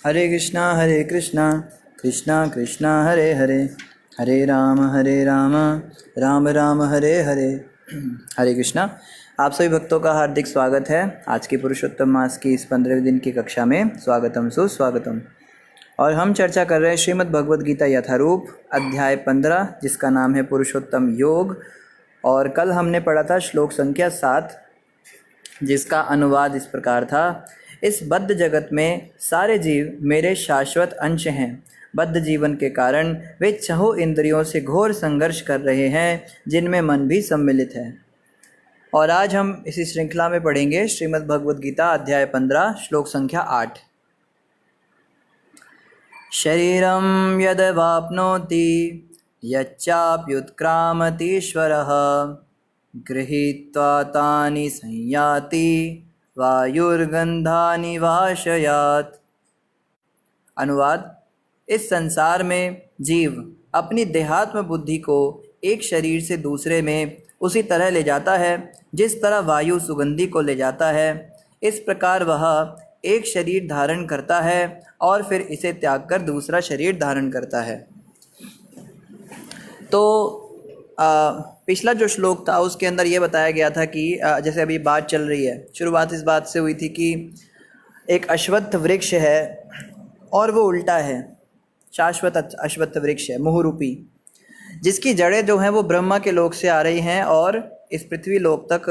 हरे कृष्णा कृष्णा कृष्णा हरे हरे, हरे राम राम राम हरे हरे। हरे कृष्णा। आप सभी भक्तों का हार्दिक स्वागत है आज की पुरुषोत्तम मास की इस 15वें दिन की कक्षा में। स्वागतम सुस्वागतम। और हम चर्चा कर रहे हैं श्रीमद् भगवद गीता यथारूप अध्याय 15, जिसका नाम है पुरुषोत्तम योग। और कल हमने पढ़ा था श्लोक संख्या 7, जिसका अनुवाद इस प्रकार था। इस बद्ध जगत में सारे जीव मेरे शाश्वत अंश हैं। बद्ध जीवन के कारण वे छहों इंद्रियों से घोर संघर्ष कर रहे हैं, जिनमें मन भी सम्मिलित है। और आज हम इसी श्रृंखला में पढ़ेंगे श्रीमद् भगवद गीता अध्याय 15 श्लोक संख्या 8। शरीरं यदवाप्नोति यच्चाप्युत्क्रामतीश्वरः गृहीत्वा तानि संयाति वायुर्गंधानि वाशयात्। अनुवाद। इस संसार में जीव अपनी देहात्म बुद्धि को एक शरीर से दूसरे में उसी तरह ले जाता है जिस तरह वायु सुगंधि को ले जाता है। इस प्रकार वह एक शरीर धारण करता है और फिर इसे त्याग कर दूसरा शरीर धारण करता है। तो पिछला जो श्लोक था उसके अंदर ये बताया गया था कि जैसे अभी बात चल रही है, शुरुआत इस बात से हुई थी कि एक अश्वत्थ वृक्ष है और वो उल्टा है। शाश्वत अश्वत्थ वृक्ष है मोहरूपी, जिसकी जड़ें जो हैं वो ब्रह्मा के लोक से आ रही हैं और इस पृथ्वी लोक तक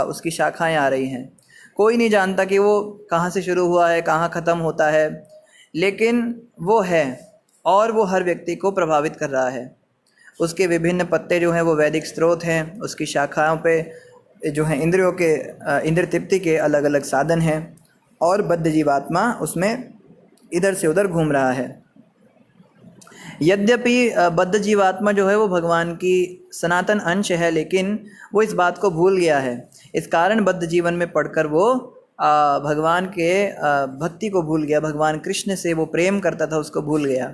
उसकी शाखाएं आ रही हैं। कोई नहीं जानता कि वो कहाँ से शुरू हुआ है, कहाँ ख़त्म होता है, लेकिन वो है और वो हर व्यक्ति को प्रभावित कर रहा है। उसके विभिन्न पत्ते जो हैं वो वैदिक स्रोत हैं, उसकी शाखाओं पे जो हैं इंद्रियों के इंद्र तृप्ति के अलग अलग साधन हैं, और बद्ध जीवात्मा उसमें इधर से उधर घूम रहा है। यद्यपि बद्ध जीवात्मा जो है वो भगवान की सनातन अंश है, लेकिन वो इस बात को भूल गया है। इस कारण बद्ध जीवन में पढ़कर वो भगवान के भक्ति को भूल गया। भगवान कृष्ण से वो प्रेम करता था, उसको भूल गया।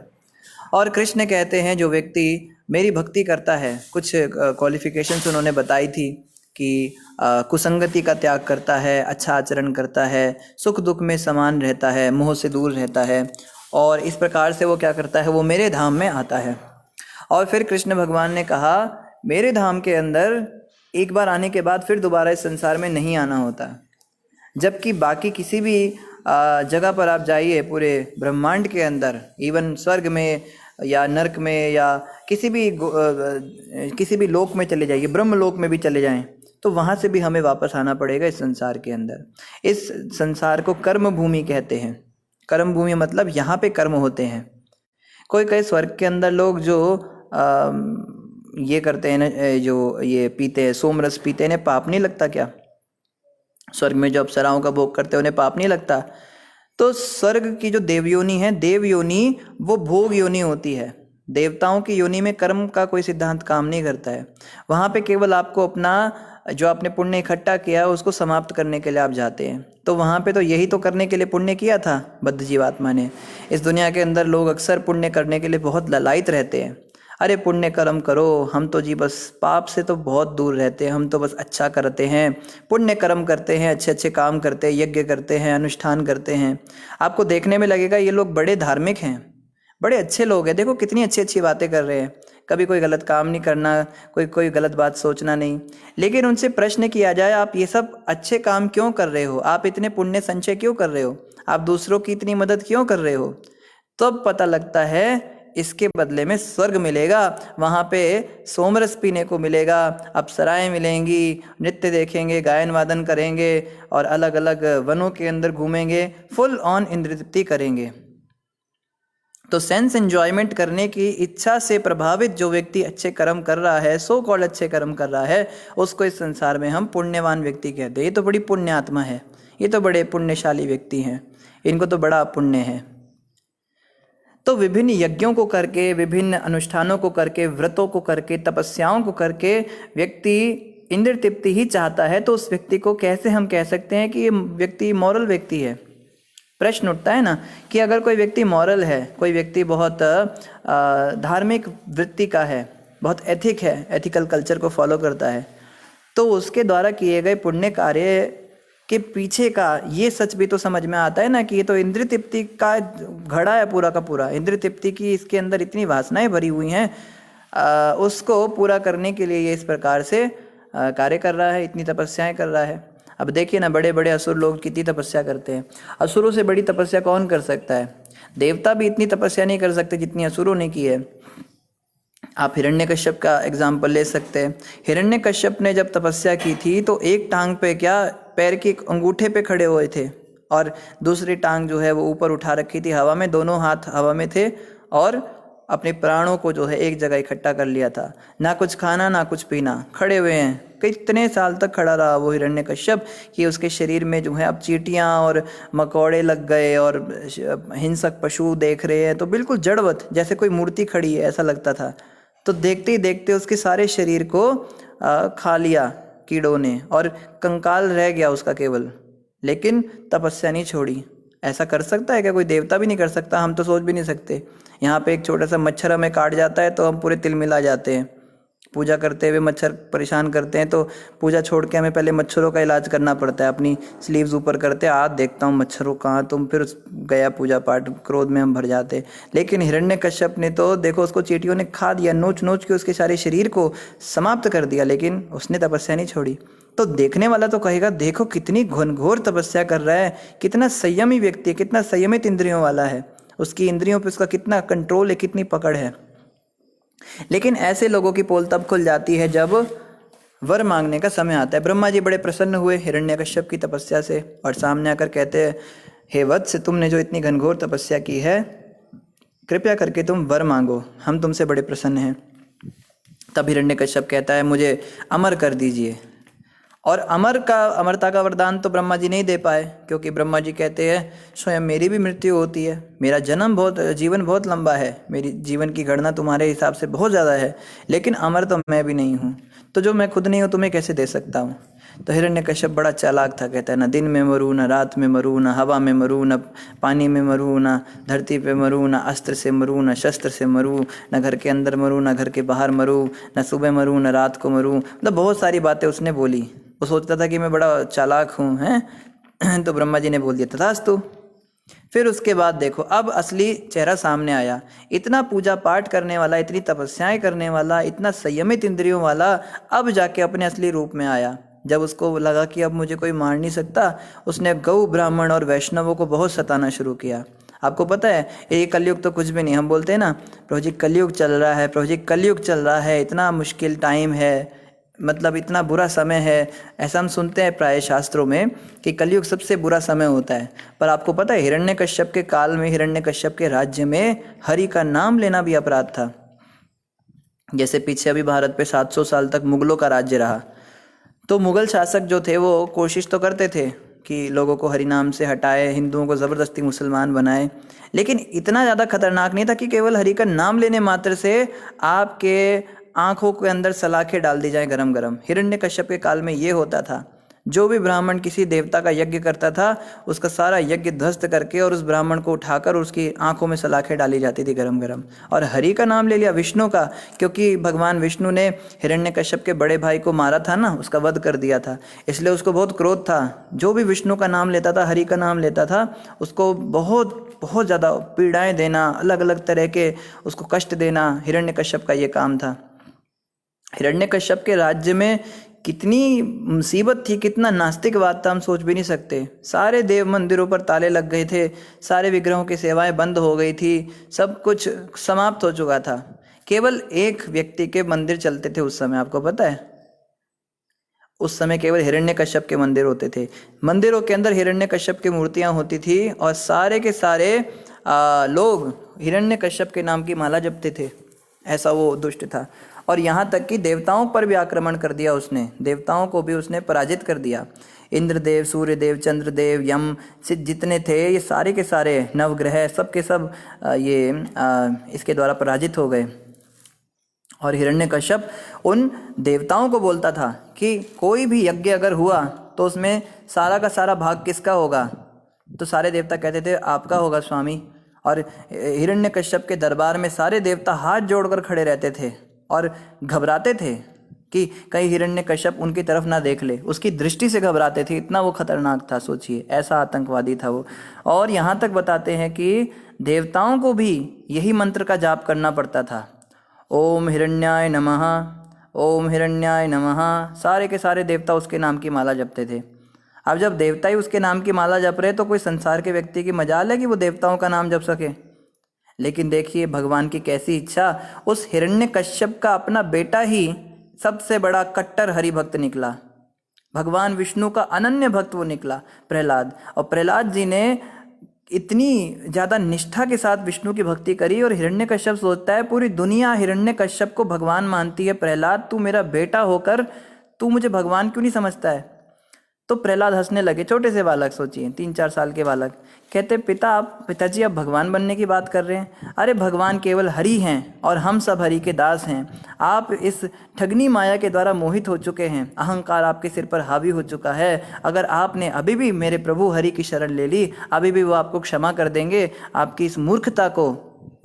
और कृष्ण कहते हैं जो व्यक्ति मेरी भक्ति करता है, कुछ क्वालिफिकेशंस उन्होंने बताई थी कि कुसंगति का त्याग करता है, अच्छा आचरण करता है, सुख दुख में समान रहता है, मोह से दूर रहता है, और इस प्रकार से वो क्या करता है, वो मेरे धाम में आता है। और फिर कृष्ण भगवान ने कहा मेरे धाम के अंदर एक बार आने के बाद फिर दोबारा इस संसार में नहीं आना होता। जबकि बाकी किसी भी जगह पर आप जाइए पूरे ब्रह्मांड के अंदर, इवन स्वर्ग में या नरक में या किसी भी लोक में चले जाइए, ब्रह्म लोक में भी चले जाएं, तो वहाँ से भी हमें वापस आना पड़ेगा इस संसार के अंदर। इस संसार को कर्म भूमि कहते हैं। कर्म भूमि मतलब यहाँ पे कर्म होते हैं। कोई कहे स्वर्ग के अंदर लोग जो ये करते हैं ना, जो ये पीते हैं, सोमरस पीते हैं, इन्हें पाप नहीं लगता क्या? स्वर्ग में जो अप्सराओं का भोग करते हैं उन्हें पाप नहीं लगता? तो स्वर्ग की जो देवयोनि है, देव योनि वो भोग योनि होती है। देवताओं की योनि में कर्म का कोई सिद्धांत काम नहीं करता है। वहाँ पे केवल आपको अपना जो आपने पुण्य इकट्ठा किया है उसको समाप्त करने के लिए आप जाते हैं। तो वहाँ पे तो यही तो करने के लिए पुण्य किया था बद्ध जीवात्मा ने। इस दुनिया के अंदर लोग अक्सर पुण्य करने के लिए बहुत ललायत रहते हैं। अरे पुण्य कर्म करो, हम तो जी बस पाप से तो बहुत दूर रहते हैं, हम तो बस अच्छा करते हैं, पुण्य कर्म करते हैं, अच्छे अच्छे काम करते हैं, यज्ञ करते हैं, अनुष्ठान करते हैं। आपको देखने में लगेगा ये लोग बड़े धार्मिक हैं, बड़े अच्छे लोग हैं, देखो कितनी अच्छी अच्छी बातें कर रहे हैं, कभी कोई गलत काम नहीं करना, कोई गलत बात सोचना नहीं। लेकिन उनसे प्रश्न किया जाए आप ये सब अच्छे काम क्यों कर रहे हो, आप इतने पुण्य संचय क्यों कर रहे हो, आप दूसरों की इतनी मदद क्यों कर रहे हो, तब पता लगता है इसके बदले में स्वर्ग मिलेगा। वहाँ पे सोमरस पीने को मिलेगा, अप्सराएं मिलेंगी, नृत्य देखेंगे, गायन वादन करेंगे और अलग अलग वनों के अंदर घूमेंगे, फुल ऑन इंद्रिय तृप्ति करेंगे। तो सेंस एंजॉयमेंट करने की इच्छा से प्रभावित जो व्यक्ति अच्छे कर्म कर रहा है, सो कॉल्ड अच्छे कर्म कर रहा है, उसको इस संसार में हम पुण्यवान व्यक्ति कहते हैं। ये तो बड़ी पुण्य आत्मा है, ये तो बड़े पुण्यशाली व्यक्ति हैं, इनको तो बड़ा पुण्य है। तो विभिन्न यज्ञों को करके, विभिन्न अनुष्ठानों को करके, व्रतों को करके, तपस्याओं को करके व्यक्ति इंद्रिय तृप्ति ही चाहता है, तो उस व्यक्ति को कैसे हम कह सकते हैं कि ये व्यक्ति मॉरल व्यक्ति है? प्रश्न उठता है ना कि अगर कोई व्यक्ति मॉरल है, कोई व्यक्ति बहुत धार्मिक वृत्ति का है, बहुत एथिक है, एथिकल कल्चर को फॉलो करता है, तो उसके द्वारा किए गए पुण्य कार्य कि पीछे का ये सच भी तो समझ में आता है ना कि ये तो इंद्रिय तृप्ति का घड़ा है पूरा का पूरा। इंद्रिय तृप्ति की इसके अंदर इतनी वासनाएं भरी हुई हैं, उसको पूरा करने के लिए ये इस प्रकार से कार्य कर रहा है, इतनी तपस्याएं कर रहा है। अब देखिए ना, बड़े बड़े असुर लोग कितनी तपस्या करते हैं। असुरों से बड़ी तपस्या कौन कर सकता है? देवता भी इतनी तपस्या नहीं कर सकते जितनी असुरों ने की है। आप हिरण्यकश्यप का एग्जाम्पल ले सकते हैं। हिरण्यकश्यप ने जब तपस्या की थी तो एक टांग पे क्या, पैर के अंगूठे पे खड़े हुए थे और दूसरी टांग जो है वो ऊपर उठा रखी थी हवा में, दोनों हाथ हवा में थे और अपने प्राणों को जो है एक जगह इकट्ठा कर लिया था। ना कुछ खाना ना कुछ पीना, खड़े हुए हैं। कितने साल तक खड़ा रहा वो हिरण्यकश्यप कि उसके शरीर में जो है अब चींटियां और मकोड़े लग गए और हिंसक पशु देख रहे हैं तो बिल्कुल जड़वत, जैसे कोई मूर्ति खड़ी है ऐसा लगता था। तो देखते ही देखते उसके सारे शरीर को खा लिया कीड़ों ने और कंकाल रह गया उसका केवल, लेकिन तपस्या नहीं छोड़ी। ऐसा कर सकता है क्या? कोई देवता भी नहीं कर सकता, हम तो सोच भी नहीं सकते। यहाँ पे एक छोटा सा मच्छर हमें काट जाता है तो हम पूरे तिलमिला जाते हैं। पूजा करते हुए मच्छर परेशान करते हैं तो पूजा छोड़ के हमें पहले मच्छरों का इलाज करना पड़ता है। अपनी स्लीव्स ऊपर करते हैं, आज देखता हूँ मच्छरों कहाँ, तुम फिर गया पूजा पाठ, क्रोध में हम भर जाते। लेकिन हिरण्यकश्यप ने तो देखो उसको चींटियों ने खा दिया, नोच नोच के उसके सारे शरीर को समाप्त कर दिया, लेकिन उसने तपस्या नहीं छोड़ी। तो देखने वाला तो कहेगा देखो कितनी घनघोर तपस्या कर रहा है, कितना संयमी व्यक्ति है, कितना संयमित इंद्रियों वाला है, उसकी इंद्रियों पे उसका कितना कंट्रोल है, कितनी पकड़ है। लेकिन ऐसे लोगों की पोल तब खुल जाती है जब वर मांगने का समय आता है। ब्रह्मा जी बड़े प्रसन्न हुए हिरण्यकश्यप की तपस्या से और सामने आकर कहते हैं, हे वत्स, तुमने जो इतनी घनघोर तपस्या की है, कृपया करके तुम वर मांगो, हम तुमसे बड़े प्रसन्न हैं। तब हिरण्यकश्यप कहता है, मुझे अमर कर दीजिए। और अमरता का वरदान तो ब्रह्मा जी नहीं दे पाए, क्योंकि ब्रह्मा जी कहते हैं स्वयं मेरी भी मृत्यु होती है, मेरा जीवन बहुत लंबा है, मेरी जीवन की गणना तुम्हारे हिसाब से बहुत ज़्यादा है, लेकिन अमर तो मैं भी नहीं हूँ, तो जो मैं खुद नहीं हूँ तुम्हें कैसे दे सकता हूँ। तो हिरण्यकश्यप बड़ा चालाक था, कहता है ना दिन में मरूँ, ना रात में मरूँ, ना हवा में मरूँ, ना पानी में मरूँ, ना धरती पे मरूँ, ना अस्त्र से मरूँ, ना शस्त्र से मरूँ, ना घर के अंदर मरूँ, ना घर के बाहर मरूँ, ना सुबह मरूँ, ना रात को मरूँ। मतलब बहुत सारी बातें उसने बोली। वो सोचता था कि मैं बड़ा चालाक हूँ, हैं। तो ब्रह्मा जी ने बोल दिया तथास्तु। फिर उसके बाद देखो अब असली चेहरा सामने आया। इतना पूजा पाठ करने वाला, इतनी तपस्याएं करने वाला, इतना संयमित इंद्रियों वाला, अब जाके अपने असली रूप में आया। जब उसको लगा कि अब मुझे कोई मार नहीं सकता, उसने गौ ब्राह्मण और वैष्णवों को बहुत सताना शुरू किया। आपको पता है ये कलयुग तो कुछ भी नहीं, हम बोलते हैं ना प्रभु जी कलयुग चल रहा है, प्रभु जी कलयुग चल रहा है, इतना मुश्किल टाइम है, मतलब इतना बुरा समय है। ऐसा हम सुनते हैं प्राय शास्त्रों में कि कलयुग सबसे बुरा समय होता है। पर आपको पता है हिरण्यकश्यप के काल में, हिरण्यकश्यप के राज्य में हरि का नाम लेना भी अपराध था। जैसे पीछे अभी भारत पे 700 साल तक मुगलों का राज्य रहा, तो मुगल शासक जो थे वो कोशिश तो करते थे कि लोगों को हरि नाम से हटाए, हिंदुओं को ज़बरदस्ती मुसलमान बनाए, लेकिन इतना ज़्यादा खतरनाक नहीं था कि केवल हरि का नाम लेने मात्र से आपके आंखों के अंदर सलाखें डाल दी जाए गरम गरम। हिरण्यकश्यप के काल में ये होता था, जो भी ब्राह्मण किसी देवता का यज्ञ करता था उसका सारा यज्ञ ध्वस्त करके और उस ब्राह्मण को उठाकर उसकी आंखों में सलाखें डाली जाती थी गरम गरम। और हरि का नाम ले लिया, विष्णु का, क्योंकि भगवान विष्णु ने हिरण्यकश्यप के बड़े भाई को मारा था ना, उसका वध कर दिया था, इसलिए उसको बहुत क्रोध था। जो भी विष्णु का नाम लेता था, हरि का नाम लेता था, उसको बहुत बहुत ज़्यादा पीड़ाएं देना, अलग अलग तरह के उसको कष्ट देना, हिरण्यकश्यप का ये काम था। हिरण्यकश्यप के राज्य में कितनी मुसीबत थी, कितना नास्तिकवाद था, हम सोच भी नहीं सकते। सारे देव मंदिरों पर ताले लग गए थे, सारे विग्रहों की सेवाएं बंद हो गई थी, सब कुछ समाप्त हो चुका था। केवल एक व्यक्ति के मंदिर चलते थे उस समय, आपको पता है? उस समय केवल हिरण्यकश्यप के मंदिर होते थे। मंदिरों के अंदर हिरण्यकश्यप की मूर्तियां होती थी और सारे के सारे लोग हिरण्यकश्यप के नाम की माला जपते थे। ऐसा वो दुष्ट था। और यहाँ तक कि देवताओं पर भी आक्रमण कर दिया उसने, देवताओं को भी उसने पराजित कर दिया। इंद्रदेव, सूर्यदेव, चंद्रदेव, यम से जितने थे ये सारे के सारे नवग्रह सब के सब इसके द्वारा पराजित हो गए। और हिरण्यकश्यप उन देवताओं को बोलता था कि कोई भी यज्ञ अगर हुआ तो उसमें सारा का सारा भाग किसका होगा? तो सारे देवता कहते थे आपका होगा स्वामी। और हिरण्यकश्यप के दरबार में सारे देवता हाथ जोड़कर खड़े रहते थे और घबराते थे कि कहीं हिरण्यकश्यप उनकी तरफ ना देख ले, उसकी दृष्टि से घबराते थे, इतना वो खतरनाक था। सोचिए, ऐसा आतंकवादी था वो। और यहाँ तक बताते हैं कि देवताओं को भी यही मंत्र का जाप करना पड़ता था, ओम हिरण्याय नमः, ओम हिरण्याय नमः। सारे के सारे देवता उसके नाम की माला जपते थे। अब जब देवता ही उसके नाम की माला जप रहे तो कोई संसार के व्यक्ति की मजाल है कि वो देवताओं का नाम जप सके। लेकिन देखिए भगवान की कैसी इच्छा, उस हिरण्यकश्यप का अपना बेटा ही सबसे बड़ा कट्टर हरि भक्त निकला, भगवान विष्णु का अनन्य भक्त वो निकला, प्रहलाद। और प्रहलाद जी ने इतनी ज़्यादा निष्ठा के साथ विष्णु की भक्ति करी, और हिरण्यकश्यप सोचता है पूरी दुनिया हिरण्यकश्यप को भगवान मानती है, प्रहलाद तू मेरा बेटा होकर तू मुझे भगवान क्यों नहीं समझता है। तो प्रहलाद हंसने लगे, छोटे से बालक, सोचिए 3-4 साल के बालक। कहते पिताजी आप भगवान बनने की बात कर रहे हैं? अरे भगवान केवल हरि हैं और हम सब हरि के दास हैं। आप इस ठगनी माया के द्वारा मोहित हो चुके हैं, अहंकार आपके सिर पर हावी हो चुका है। अगर आपने अभी भी मेरे प्रभु हरि की शरण ले ली, अभी भी वो आपको क्षमा कर देंगे, आपकी इस मूर्खता को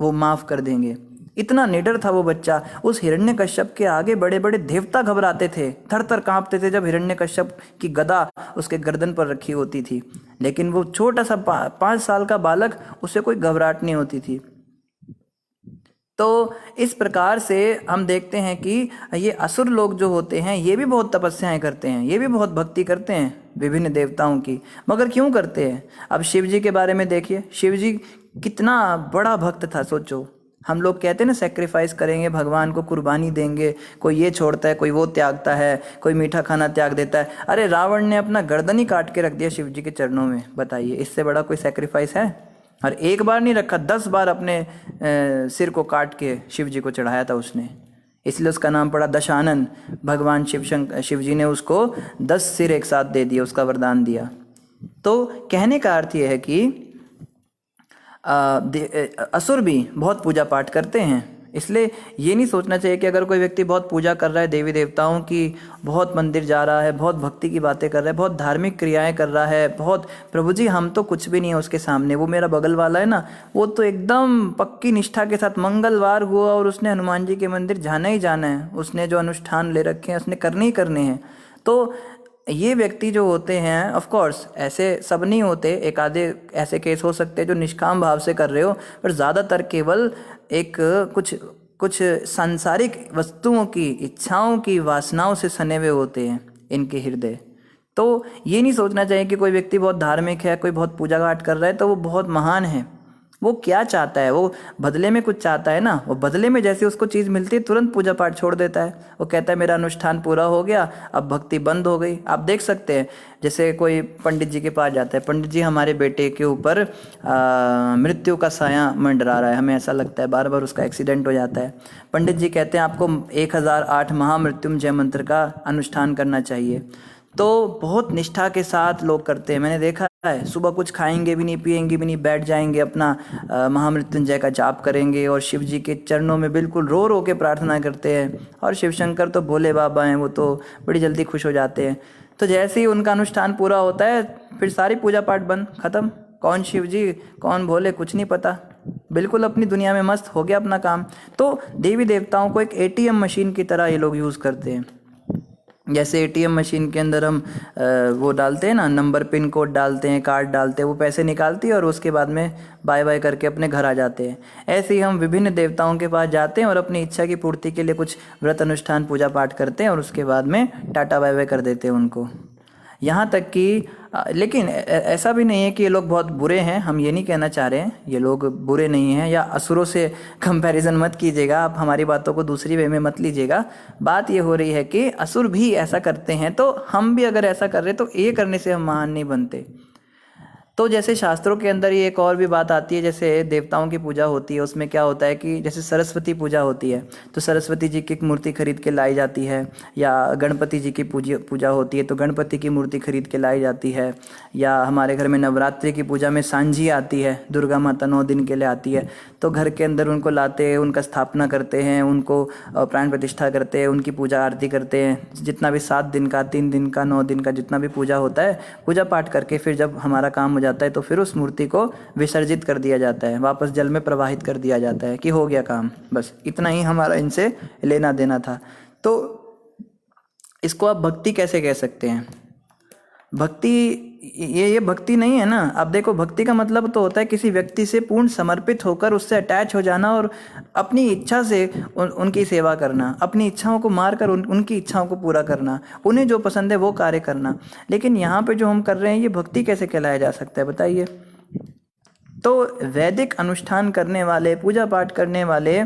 वो माफ़ कर देंगे। इतना निडर था वो बच्चा। उस हिरण्यकश्यप के आगे बड़े बड़े देवता घबराते थे, थर थर कांपते थे जब हिरण्यकश्यप की गदा उसके गर्दन पर रखी होती थी। लेकिन वो छोटा सा 5 साल का बालक, उसे कोई घबराहट नहीं होती थी। तो इस प्रकार से हम देखते हैं कि ये असुर लोग जो होते हैं ये भी बहुत तपस्याएं करते हैं, ये भी बहुत भक्ति करते हैं विभिन्न देवताओं की। मगर क्यों करते हैं? अब शिव जी के बारे में देखिए, शिव जी कितना बड़ा भक्त था। सोचो, हम लोग कहते हैं ना सेक्रीफाइस करेंगे, भगवान को कुर्बानी देंगे, कोई ये छोड़ता है, कोई वो त्यागता है, कोई मीठा खाना त्याग देता है। अरे रावण ने अपना गर्दन ही काट के रख दिया शिव जी के चरणों में, बताइए इससे बड़ा कोई सेक्रीफाइस है? और एक बार नहीं रखा, 10 बार अपने सिर को काट के शिव जी को चढ़ाया था उसने, इसलिए उसका नाम पड़ा दशानन। भगवान शिव जी ने उसको 10 सिर एक साथ दे दिए, उसका वरदान दिया। तो कहने का अर्थ यह है कि असुर भी बहुत पूजा पाठ करते हैं। इसलिए ये नहीं सोचना चाहिए कि अगर कोई व्यक्ति बहुत पूजा कर रहा है देवी देवताओं की, बहुत मंदिर जा रहा है, बहुत भक्ति की बातें कर रहा है, बहुत धार्मिक क्रियाएं कर रहा है, बहुत प्रभु जी हम तो कुछ भी नहीं है उसके सामने, वो मेरा बगल वाला है ना, वो तो एकदम पक्की निष्ठा के साथ मंगलवार हुआ और उसने हनुमान जी के मंदिर जाना ही जाना है, उसने जो अनुष्ठान ले रखे हैं उसने करने ही करने हैं। तो ये व्यक्ति जो होते हैं, ऑफ कोर्स ऐसे सब नहीं होते, एक आधे ऐसे केस हो सकते हैं जो निष्काम भाव से कर रहे हो, पर ज़्यादातर केवल एक कुछ सांसारिक वस्तुओं की, इच्छाओं की, वासनाओं से सने हुए होते हैं इनके हृदय। तो ये नहीं सोचना चाहिए कि कोई व्यक्ति बहुत धार्मिक है, कोई बहुत पूजा पाठ कर रहा है तो वो बहुत महान है। वो क्या चाहता है? वो बदले में कुछ चाहता है ना, वो बदले में जैसे उसको चीज़ मिलती है तुरंत पूजा पाठ छोड़ देता है। वो कहता है मेरा अनुष्ठान पूरा हो गया, अब भक्ति बंद हो गई। आप देख सकते हैं जैसे कोई पंडित जी के पास जाता है, पंडित जी हमारे बेटे के ऊपर मृत्यु का साया मंडरा रहा है, हमें ऐसा लगता है, बार बार उसका एक्सीडेंट हो जाता है। पंडित जी कहते हैं आपको 1008 महामृत्युंजय मंत्र का अनुष्ठान करना चाहिए। तो बहुत निष्ठा के साथ लोग करते हैं, मैंने देखा है। सुबह कुछ खाएंगे भी नहीं, पिएंगे भी नहीं, बैठ जाएंगे, अपना महामृत्युंजय का जाप करेंगे और शिव जी के चरणों में बिल्कुल रो रो के प्रार्थना करते हैं। और शिव शंकर तो भोले बाबा हैं, वो तो बड़ी जल्दी खुश हो जाते हैं। तो जैसे ही उनका अनुष्ठान पूरा होता है फिर सारी पूजा पाठ बंद, ख़त्म। कौन शिव जी कौन भोले कुछ नहीं पता, बिल्कुल अपनी दुनिया में मस्त, हो गया अपना काम। तो देवी देवताओं को एक ATM मशीन की तरह ये लोग यूज़ करते हैं। जैसे ATM मशीन के अंदर हम वो डालते हैं ना, नंबर, पिन कोड डालते हैं, कार्ड डालते हैं, वो पैसे निकालती है और उसके बाद में बाय बाय करके अपने घर आ जाते हैं। ऐसे ही हम विभिन्न देवताओं के पास जाते हैं और अपनी इच्छा की पूर्ति के लिए कुछ व्रत अनुष्ठान पूजा पाठ करते हैं और उसके बाद में टाटा बाय बाय कर देते हैं उनको। यहाँ तक कि लेकिन ऐसा भी नहीं है कि ये लोग बहुत बुरे हैं, हम ये नहीं कहना चाह रहे हैं, ये लोग बुरे नहीं हैं, या असुरों से कंपैरिजन मत कीजिएगा, आप हमारी बातों को दूसरी वे में मत लीजिएगा। बात ये हो रही है कि असुर भी ऐसा करते हैं, तो हम भी अगर ऐसा कर रहे तो ये करने से हम महान नहीं बनते। तो जैसे शास्त्रों के अंदर ये एक और भी बात आती है, जैसे देवताओं की पूजा होती है, उसमें क्या होता है कि जैसे सरस्वती पूजा होती है तो सरस्वती जी की मूर्ति खरीद के लाई जाती है, या गणपति जी की पूजा होती है तो गणपति की मूर्ति खरीद के लाई जाती है, या हमारे घर में नवरात्रि की पूजा में सांझी आती है, दुर्गा माता 9 दिन के लिए आती है, तो घर के अंदर उनको लाते हैं, उनका स्थापना करते हैं, उनको प्राण प्रतिष्ठा करते हैं, उनकी पूजा आरती करते हैं। जितना भी 7 दिन का, 3 दिन का, 9 दिन का जितना भी पूजा होता है, पूजा पाठ करके फिर जब हमारा काम हो जाता है तो फिर उस मूर्ति को विसर्जित कर दिया जाता है, वापस जल में प्रवाहित कर दिया जाता है कि हो गया काम, बस इतना ही हमारा इनसे लेना देना था। तो इसको आप भक्ति कैसे कह सकते हैं? भक्ति ये भक्ति नहीं है ना। अब देखो, भक्ति का मतलब तो होता है किसी व्यक्ति से पूर्ण समर्पित होकर उससे अटैच हो जाना और अपनी इच्छा से उनकी सेवा करना, अपनी इच्छाओं को मारकर उनकी इच्छाओं को पूरा करना, उन्हें जो पसंद है वो कार्य करना। लेकिन यहाँ पे जो हम कर रहे हैं ये भक्ति कैसे कहलाया जा सकता है बताइए? तो वैदिक अनुष्ठान करने वाले, पूजा पाठ करने वाले,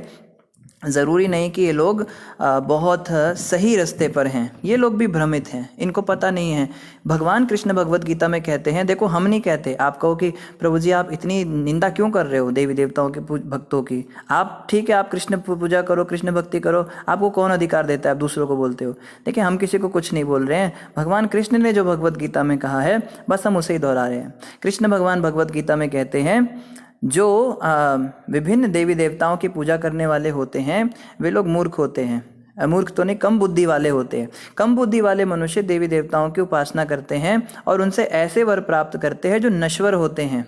ज़रूरी नहीं कि ये लोग बहुत सही रास्ते पर हैं। ये लोग भी भ्रमित हैं, इनको पता नहीं है। भगवान कृष्ण भगवत गीता में कहते हैं, देखो हम नहीं कहते, आप कहो कि प्रभु जी आप इतनी निंदा क्यों कर रहे हो देवी देवताओं के भक्तों की? आप ठीक है, आप कृष्ण पूजा करो, कृष्ण भक्ति करो, आपको कौन अधिकार देता है आप दूसरों को बोलते हो? देखिए, हम किसी को कुछ नहीं बोल रहे हैं। भगवान कृष्ण ने जो भगवत गीता में कहा है बस हम उसे ही दोहरा रहे हैं। कृष्ण भगवान भगवत गीता में कहते हैं, जो विभिन्न देवी देवताओं की पूजा करने वाले होते हैं वे लोग मूर्ख होते हैं। मूर्ख तो नहीं, कम बुद्धि वाले होते हैं। कम बुद्धि वाले मनुष्य देवी देवताओं की उपासना करते हैं और उनसे ऐसे वर प्राप्त करते हैं जो नश्वर होते हैं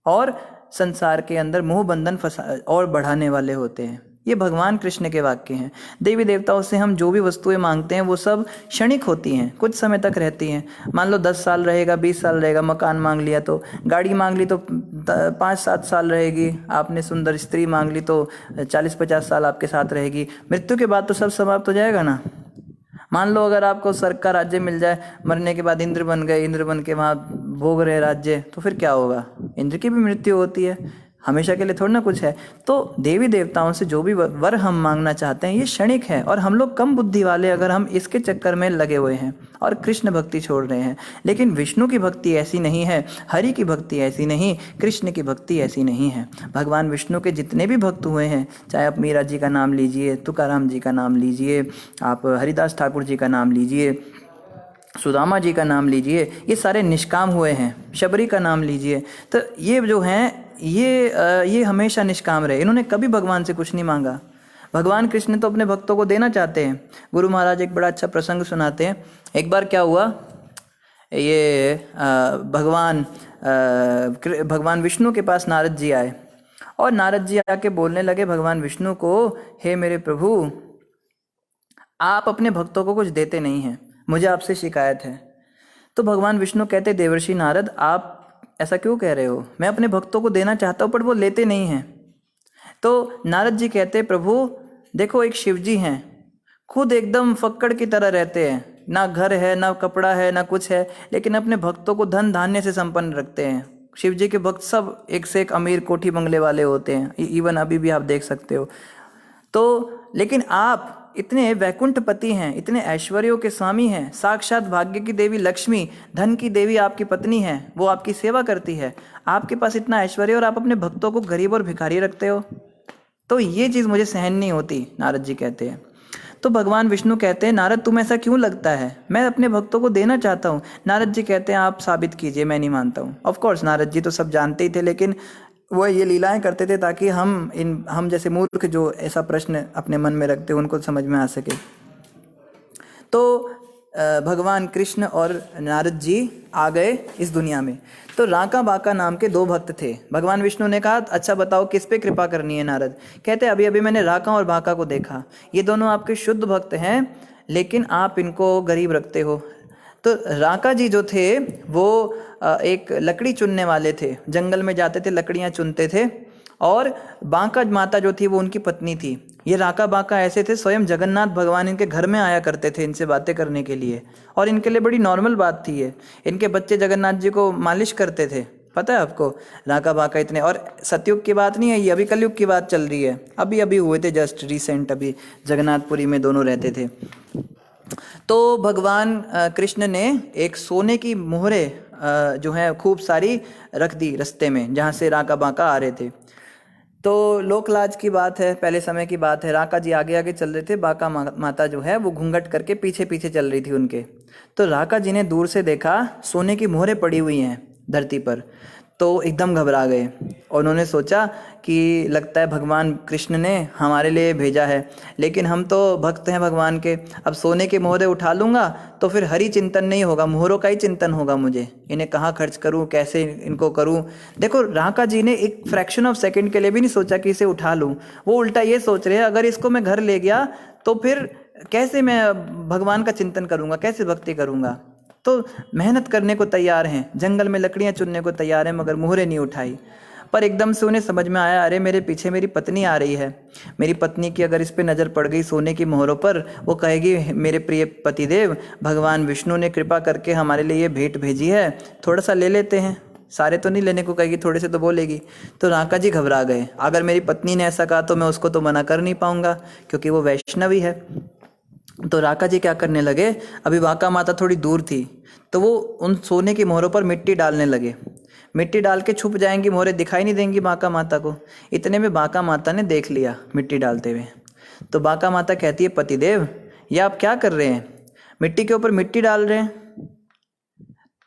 और संसार के अंदर मोह बंधन फंसा और बढ़ाने वाले होते हैं। ये भगवान कृष्ण के वाक्य हैं। देवी देवताओं से हम जो भी वस्तुएं मांगते हैं वो सब क्षणिक होती हैं, कुछ समय तक रहती हैं। मान लो 10 साल रहेगा, 20 साल रहेगा। मकान मांग लिया तो, गाड़ी मांग ली तो 5-7 साल रहेगी। आपने सुंदर स्त्री मांग ली तो 40-50 साल आपके साथ रहेगी। मृत्यु के बाद तो सब समाप्त हो जाएगा ना। मान लो अगर आपको स्वर्ग का राज्य मिल जाए, मरने के बाद इंद्र बन गए, इंद्र बन के वहाँ भोग रहे राज्य, तो फिर क्या होगा? इंद्र की भी मृत्यु होती है, हमेशा के लिए थोड़ा ना कुछ है। तो देवी देवताओं से जो भी वर हम मांगना चाहते हैं ये क्षणिक है, और हम लोग कम बुद्धि वाले अगर हम इसके चक्कर में लगे हुए हैं और कृष्ण भक्ति छोड़ रहे हैं। लेकिन विष्णु की भक्ति ऐसी नहीं है, हरि की भक्ति ऐसी नहीं, कृष्ण की भक्ति ऐसी नहीं है। भगवान विष्णु के जितने भी भक्त हुए हैं, चाहे आप मीरा जी का नाम लीजिए, तुकाराम जी का नाम लीजिए, आप हरिदास ठाकुर जी का नाम लीजिए, सुदामा जी का नाम लीजिए, ये सारे निष्काम हुए हैं। शबरी का नाम लीजिए, तो ये जो हैं ये हमेशा निष्काम रहे। इन्होंने कभी भगवान से कुछ नहीं मांगा। भगवान कृष्ण तो अपने भक्तों को देना चाहते हैं। गुरु महाराज एक बड़ा अच्छा प्रसंग सुनाते हैं। एक बार क्या हुआ, ये भगवान विष्णु के पास नारद जी आए और नारद जी आके बोलने लगे भगवान विष्णु को, हे मेरे प्रभु, आप अपने भक्तों को कुछ देते नहीं हैं, मुझे आपसे शिकायत है। तो भगवान विष्णु कहते, देवर्षि नारद, आप ऐसा क्यों कह रहे हो? मैं अपने भक्तों को देना चाहता हूँ पर वो लेते नहीं हैं। तो नारद जी कहते, प्रभु देखो, एक शिव जी हैं, खुद एकदम फक्कड़ की तरह रहते हैं, ना घर है, ना कपड़ा है, ना कुछ है, लेकिन अपने भक्तों को धन धान्य से संपन्न रखते हैं। शिव जी के भक्त सब एक से एक अमीर कोठी बंगले वाले होते हैं, इवन अभी भी आप देख सकते हो। तो लेकिन आप इतने वैकुंठपति हैं, इतने ऐश्वर्यों के स्वामी हैं, साक्षात भाग्य की देवी लक्ष्मी, धन की देवी आपकी पत्नी है, वो आपकी सेवा करती है, आपके पास इतना ऐश्वर्य और आप अपने भक्तों को गरीब और भिखारी रखते हो। तो ये चीज़ मुझे सहन नहीं होती, नारद जी कहते हैं। तो भगवान विष्णु कहते हैं, नारद तुम ऐसा क्यों लगता है? मैं अपने भक्तों को देना चाहता हूँ। नारद जी कहते हैं, आप साबित कीजिए, मैं नहीं मानता हूँ। ऑफ कोर्स नारद जी तो सब जानते ही थे, लेकिन वो ये लीलाएं करते थे ताकि हम जैसे मूर्ख जो ऐसा प्रश्न अपने मन में रखते उनको समझ में आ सके। तो भगवान कृष्ण और नारद जी आ गए इस दुनिया में। तो राका बाका नाम के 2 भक्त थे। भगवान विष्णु ने कहा, अच्छा बताओ किस पे कृपा करनी है नारद? कहते, अभी अभी मैंने राका और बाका को देखा, ये दोनों आपके शुद्ध भक्त हैं, लेकिन आप इनको गरीब रखते हो। तो राका जी जो थे वो एक लकड़ी चुनने वाले थे, जंगल में जाते थे, लकड़ियां चुनते थे, और बांका माता जो थी वो उनकी पत्नी थी। ये राका बांका ऐसे थे, स्वयं जगन्नाथ भगवान इनके घर में आया करते थे इनसे बातें करने के लिए, और इनके लिए बड़ी नॉर्मल बात थी ये। इनके बच्चे जगन्नाथ जी को मालिश करते थे, पता है आपको? राका बांका इतने, और सतयुग की बात नहीं है ये, अभी कलयुग की बात चल रही है, अभी अभी हुए थे, जस्ट रिसेंट, अभी जगन्नाथपुरी में दोनों रहते थे। तो भगवान कृष्ण ने एक सोने की मोहरे जो है खूब सारी रख दी रास्ते में, जहाँ से राका बांका आ रहे थे। तो लोकलाज की बात है, पहले समय की बात है, राका जी आगे आगे चल रहे थे, बांका माता जो है वो घूंघट करके पीछे पीछे चल रही थी उनके। तो राका जी ने दूर से देखा सोने की मोहरें पड़ी हुई हैं धरती पर, तो एकदम घबरा गए और उन्होंने सोचा कि लगता है भगवान कृष्ण ने हमारे लिए भेजा है, लेकिन हम तो भक्त हैं भगवान के, अब सोने के मोहरे उठा लूँगा तो फिर हरि चिंतन नहीं होगा, मोहरों का ही चिंतन होगा मुझे, इन्हें कहाँ खर्च करूँ, कैसे इनको करूँ। देखो राका जी ने एक फ्रैक्शन ऑफ सेकंड के लिए भी नहीं सोचा कि इसे उठा लूँ, वो उल्टा ये सोच रहे हैं अगर इसको मैं घर ले गया तो फिर कैसे मैं भगवान का चिंतन करूँगा, कैसे भक्ति करूँगा। तो मेहनत करने को तैयार हैं, जंगल में लकड़ियाँ चुनने को तैयार हैं, मगर मुहरे नहीं उठाई। पर एकदम से उन्हें समझ में आया, अरे मेरे पीछे मेरी पत्नी आ रही है, मेरी पत्नी की अगर इस पे नज़र पड़ गई सोने की मोहरों पर, वो कहेगी मेरे प्रिय पतिदेव, भगवान विष्णु ने कृपा करके हमारे लिए ये भेंट भेजी है, थोड़ा सा ले लेते हैं। सारे तो नहीं लेने को कहेगी, थोड़े से तो बोलेगी। तो राका जी घबरा गए, अगर मेरी पत्नी ने ऐसा कहा तो मैं उसको तो मना कर नहीं पाऊंगा, क्योंकि वो वैष्णवी है। तो राका जी क्या करने लगे, अभी बांका माता थोड़ी दूर थी, तो वो उन सोने की मोहरों पर मिट्टी डालने लगे। मिट्टी डाल के छुप जाएंगी मोहरें, दिखाई नहीं देंगी बांका माता को। इतने में बांका माता ने देख लिया मिट्टी डालते हुए। तो बांका माता कहती है, पतिदेव ये आप क्या कर रहे हैं, मिट्टी के ऊपर मिट्टी डाल रहे हैं।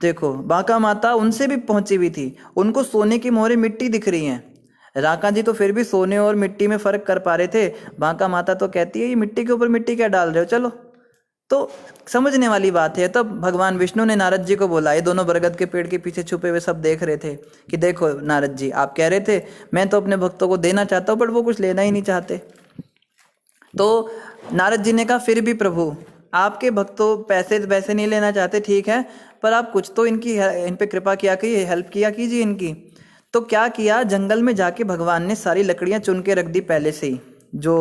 देखो बांका माता उनसे भी पहुंची हुई थी, उनको सोने की मोहरें मिट्टी दिख रही हैं। राका जी तो फिर भी सोने और मिट्टी में फर्क कर पा रहे थे, बांका माता तो कहती है ये मिट्टी के ऊपर मिट्टी क्या डाल रहे हो, चलो। तो समझने वाली बात है। तब भगवान विष्णु ने नारद जी को बोला, ये दोनों बरगद के पेड़ के पीछे छुपे हुए सब देख रहे थे कि देखो नारद जी, आप कह रहे थे मैं तो अपने भक्तों को देना चाहता हूँ, बट वो कुछ लेना ही नहीं चाहते। तो नारद जी ने कहा, फिर भी प्रभु आपके भक्तों पैसे वैसे नहीं लेना चाहते, ठीक है, पर आप कुछ तो इन पे कृपा किया कीजिए, हेल्प किया कीजिए इनकी। तो क्या किया, जंगल में जाके भगवान ने सारी लकड़ियां चुन के रख दी पहले से ही। जो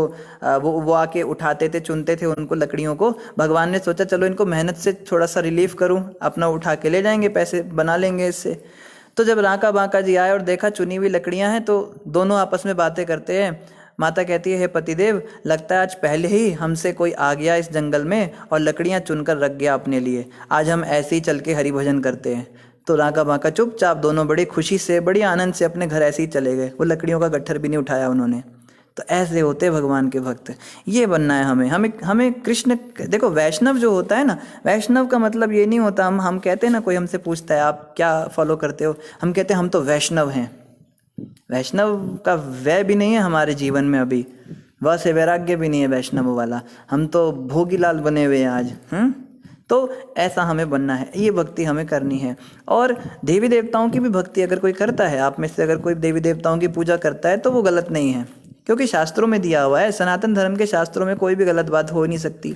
वो आके उठाते थे, चुनते थे उनको लकड़ियों को। भगवान ने सोचा चलो इनको मेहनत से थोड़ा सा रिलीफ करूं, अपना उठा के ले जाएंगे, पैसे बना लेंगे इससे। तो जब राका बांका जी आए और देखा चुनी हुई लकड़ियां हैं, तो दोनों आपस में बातें करते हैं। माता कहती है, हे पतिदेव, लगता है आज पहले ही हमसे कोई आ गया इस जंगल में और लकड़ियां चुनकर रख गया अपने लिए, आज हम ऐसे ही चल के हरि भजन करते हैं। तो राका बांका चुपचाप दोनों बड़ी खुशी से, बड़ी आनंद से अपने घर ऐसे ही चले गए, वो लकड़ियों का गट्ठर भी नहीं उठाया उन्होंने। तो ऐसे होते भगवान के भक्त, ये बनना है हमें। हमें कृष्ण, देखो वैष्णव जो होता है ना, वैष्णव का मतलब ये नहीं होता, हम कहते हैं ना, कोई हमसे पूछता है आप क्या फॉलो करते हो, हम कहते हैं हम तो वैष्णव हैं। वैष्णव का वै भी नहीं है हमारे जीवन में अभी, वह से वैराग्य भी नहीं है वैष्णव वाला, हम तो भोगीलाल बने हुए हैं आज। तो ऐसा हमें बनना है, ये भक्ति हमें करनी है। और देवी देवताओं की भी भक्ति अगर कोई करता है, आप में से अगर कोई देवी देवताओं की पूजा करता है, तो वो गलत नहीं है, क्योंकि शास्त्रों में दिया हुआ है, सनातन धर्म के शास्त्रों में कोई भी गलत बात हो नहीं सकती।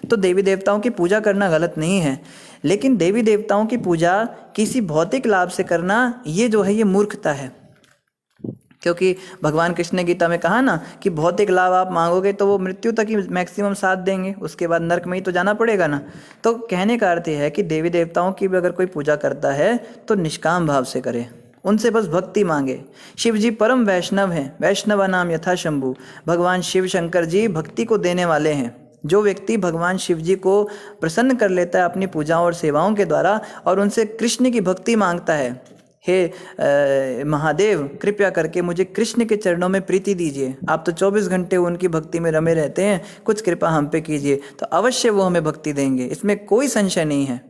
तो देवी देवताओं की पूजा करना गलत नहीं है, लेकिन देवी देवताओं की पूजा किसी भौतिक लाभ से करना, ये जो है ये मूर्खता है। क्योंकि भगवान कृष्ण ने गीता में कहा ना कि भौतिक लाभ आप मांगोगे तो वो मृत्यु तक ही मैक्सिमम साथ देंगे, उसके बाद नरक में ही तो जाना पड़ेगा ना। तो कहने का अर्थ है कि देवी देवताओं की भी अगर कोई पूजा करता है तो निष्काम भाव से करे, उनसे बस भक्ति मांगे। शिव जी परम वैष्णव हैं, वैष्णव नाम यथा शंभु। भगवान शिव शंकर जी भक्ति को देने वाले हैं। जो व्यक्ति भगवान शिव जी को प्रसन्न कर लेता है अपनी पूजाओं और सेवाओं के द्वारा, और उनसे कृष्ण की भक्ति मांगता है, हे महादेव कृपया करके मुझे कृष्ण के चरणों में प्रीति दीजिए, आप तो 24 घंटे उनकी भक्ति में रमे रहते हैं, कुछ कृपा हम पे कीजिए, तो अवश्य वो हमें भक्ति देंगे, इसमें कोई संशय नहीं है।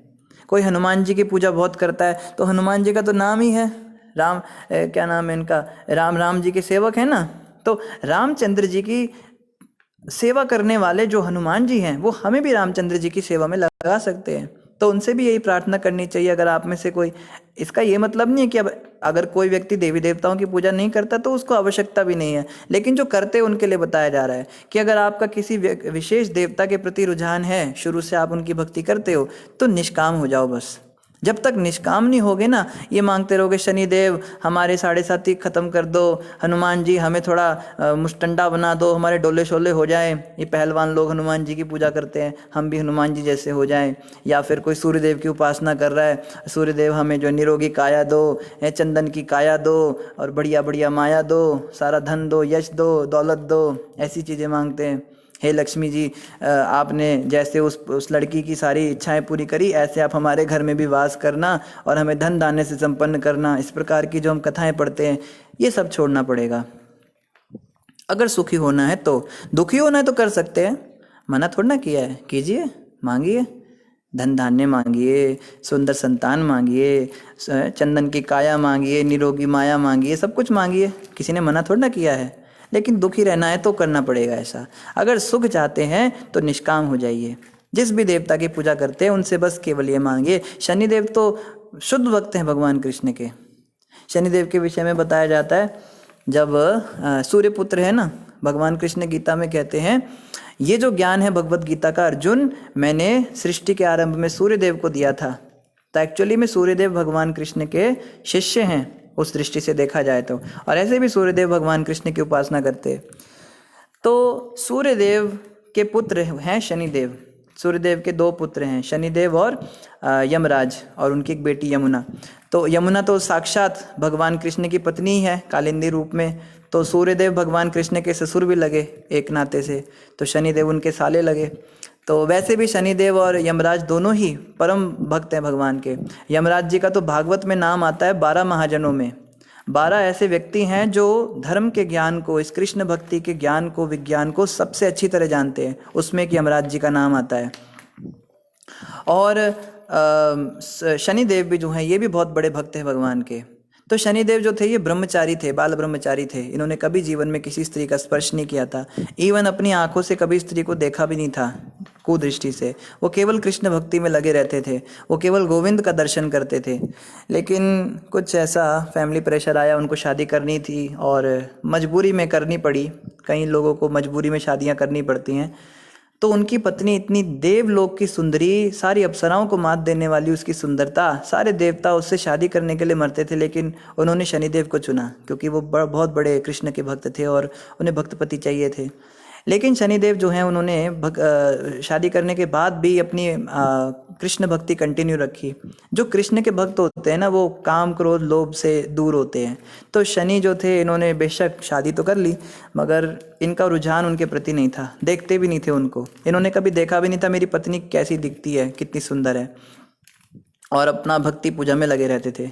कोई हनुमान जी की पूजा बहुत करता है, तो हनुमान जी का तो नाम ही है राम, क्या नाम है इनका, राम जी के सेवक है ना। तो रामचंद्र जी की सेवा करने वाले जो हनुमान जी हैं, वो हमें भी रामचंद्र जी की सेवा में लगा सकते हैं। तो उनसे भी यही प्रार्थना करनी चाहिए अगर आप में से कोई। इसका ये मतलब नहीं है कि अब अगर कोई व्यक्ति देवी देवताओं की पूजा नहीं करता तो उसको आवश्यकता भी नहीं है, लेकिन जो करते हैं उनके लिए बताया जा रहा है कि अगर आपका किसी विशेष देवता के प्रति रुझान है, शुरू से आप उनकी भक्ति करते हो, तो निष्काम हो जाओ बस। जब तक निष्काम नहीं होगे ना, ये मांगते रहोगे शनिदेव हमारे 7.5 खत्म कर दो, हनुमान जी हमें थोड़ा मुस्टंडा बना दो, हमारे डोले शोले हो जाए। ये पहलवान लोग हनुमान जी की पूजा करते हैं, हम भी हनुमान जी जैसे हो जाएं। या फिर कोई सूर्यदेव की उपासना कर रहा है, सूर्यदेव हमें जो निरोगी काया दो, चंदन की काया दो, और बढ़िया बढ़िया माया दो, सारा धन दो, यश दो, दौलत दो, ऐसी चीज़ें मांगते हैं। हे लक्ष्मी जी, आपने जैसे उस लड़की की सारी इच्छाएं पूरी करी, ऐसे आप हमारे घर में भी वास करना और हमें धन दाने से संपन्न करना। इस प्रकार की जो हम कथाएं पढ़ते हैं, ये सब छोड़ना पड़ेगा। अगर सुखी होना है तो, दुखी होना है तो कर सकते हैं, मना थोड़ा ना किया है, कीजिए, मांगिए, धन धान्य मांगिए, सुंदर संतान मांगिए, चंदन की काया मांगिए, निरोगी माया मांगिए, सब कुछ मांगिए, किसी ने मना थोड़ा ना किया है। लेकिन दुखी रहना है तो करना पड़ेगा ऐसा। अगर सुख चाहते हैं तो निष्काम हो जाइए। जिस भी देवता की पूजा करते हैं उनसे बस केवल ये मांगिए। शनिदेव तो शुद्ध भक्त हैं भगवान कृष्ण के। शनिदेव के विषय में बताया जाता है, जब सूर्यपुत्र है ना, भगवान कृष्ण गीता में कहते हैं ये जो ज्ञान है भगवत गीता का अर्जुन, मैंने सृष्टि के आरंभ में सूर्यदेव को दिया था। तो एक्चुअली में सूर्यदेव भगवान कृष्ण के शिष्य हैं उस दृष्टि से देखा जाए तो, और ऐसे भी सूर्यदेव भगवान कृष्ण की उपासना करते। तो सूर्यदेव के पुत्र हैं शनिदेव। सूर्यदेव के दो पुत्र हैं, शनिदेव और यमराज, और उनकी एक बेटी यमुना। तो यमुना तो साक्षात भगवान कृष्ण की पत्नी है कालिंदी रूप में। तो सूर्यदेव भगवान कृष्ण के ससुर भी लगे एक नाते से, तो शनिदेव उनके साले लगे। तो वैसे भी शनिदेव और यमराज दोनों ही परम भक्त हैं भगवान के। यमराज जी का तो भागवत में नाम आता है 12 महाजनों में। 12 ऐसे व्यक्ति हैं जो धर्म के ज्ञान को, इस कृष्ण भक्ति के ज्ञान को, विज्ञान को सबसे अच्छी तरह जानते हैं, उसमें एक यमराज जी का नाम आता है। और शनिदेव भी जो हैं ये भी बहुत बड़े भक्त हैं भगवान के। तो शनिदेव जो थे ये ब्रह्मचारी थे, बाल ब्रह्मचारी थे। इन्होंने कभी जीवन में किसी स्त्री का स्पर्श नहीं किया था, इवन अपनी आंखों से कभी स्त्री को देखा भी नहीं था कुदृष्टि से। वो केवल कृष्ण भक्ति में लगे रहते थे, वो केवल गोविंद का दर्शन करते थे। लेकिन कुछ ऐसा फैमिली प्रेशर आया, उनको शादी करनी थी और मजबूरी में करनी पड़ी। कई लोगों को मजबूरी में शादियां करनी पड़ती हैं। तो उनकी पत्नी इतनी देवलोक की सुंदरी, सारी अप्सराओं को मात देने वाली उसकी सुंदरता, सारे देवता उससे शादी करने के लिए मरते थे, लेकिन उन्होंने शनिदेव को चुना क्योंकि वो बहुत बड़े कृष्ण के भक्त थे और उन्हें भक्तपति चाहिए थे। लेकिन शनिदेव जो हैं उन्होंने शादी करने के बाद भी अपनी कृष्ण भक्ति कंटिन्यू रखी। जो कृष्ण के भक्त होते हैं ना, वो काम क्रोध लोभ से दूर होते हैं। तो शनि जो थे, इन्होंने बेशक शादी तो कर ली, मगर इनका रुझान उनके प्रति नहीं था, देखते भी नहीं थे उनको। इन्होंने कभी देखा भी नहीं था मेरी पत्नी कैसी दिखती है, कितनी सुंदर है, और अपना भक्ति पूजा में लगे रहते थे।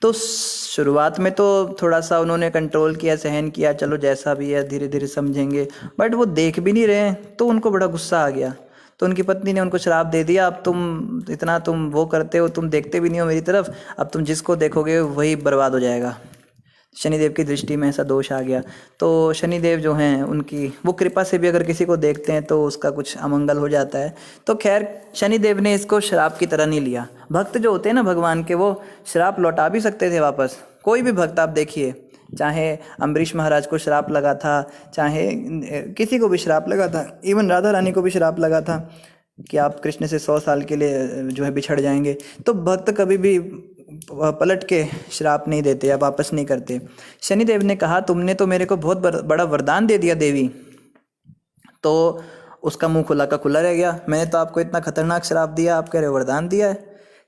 तो शुरुआत में तो थोड़ा सा उन्होंने कंट्रोल किया, सहन किया, चलो जैसा भी है धीरे धीरे समझेंगे, बट वो देख भी नहीं रहे, तो उनको बड़ा गुस्सा आ गया। तो उनकी पत्नी ने उनको श्राप दे दिया, अब तुम वो करते हो, तुम देखते भी नहीं हो मेरी तरफ, अब तुम जिसको देखोगे वही बर्बाद हो जाएगा। शनिदेव की दृष्टि में ऐसा दोष आ गया। तो शनिदेव जो हैं उनकी वो कृपा से भी अगर किसी को देखते हैं तो उसका कुछ अमंगल हो जाता है। तो खैर शनिदेव ने इसको श्राप की तरह नहीं लिया। भक्त जो होते हैं ना भगवान के, वो श्राप लौटा भी सकते थे वापस। कोई भी भक्त आप देखिए, चाहे अम्बरीश महाराज को श्राप लगा था, चाहे किसी को भी श्राप लगा था, इवन राधा रानी को भी श्राप लगा था कि आप कृष्ण से 100 साल के लिए जो है बिछड़ जाएंगे। तो भक्त कभी भी पलट के श्राप नहीं देते या वापस नहीं करते। शनिदेव ने कहा तुमने तो मेरे को बहुत बड़ा वरदान दे दिया देवी। तो उसका मुंह खुला का खुला रह गया, मैंने तो आपको इतना खतरनाक श्राप दिया, आप कह रहे हो वरदान दिया है।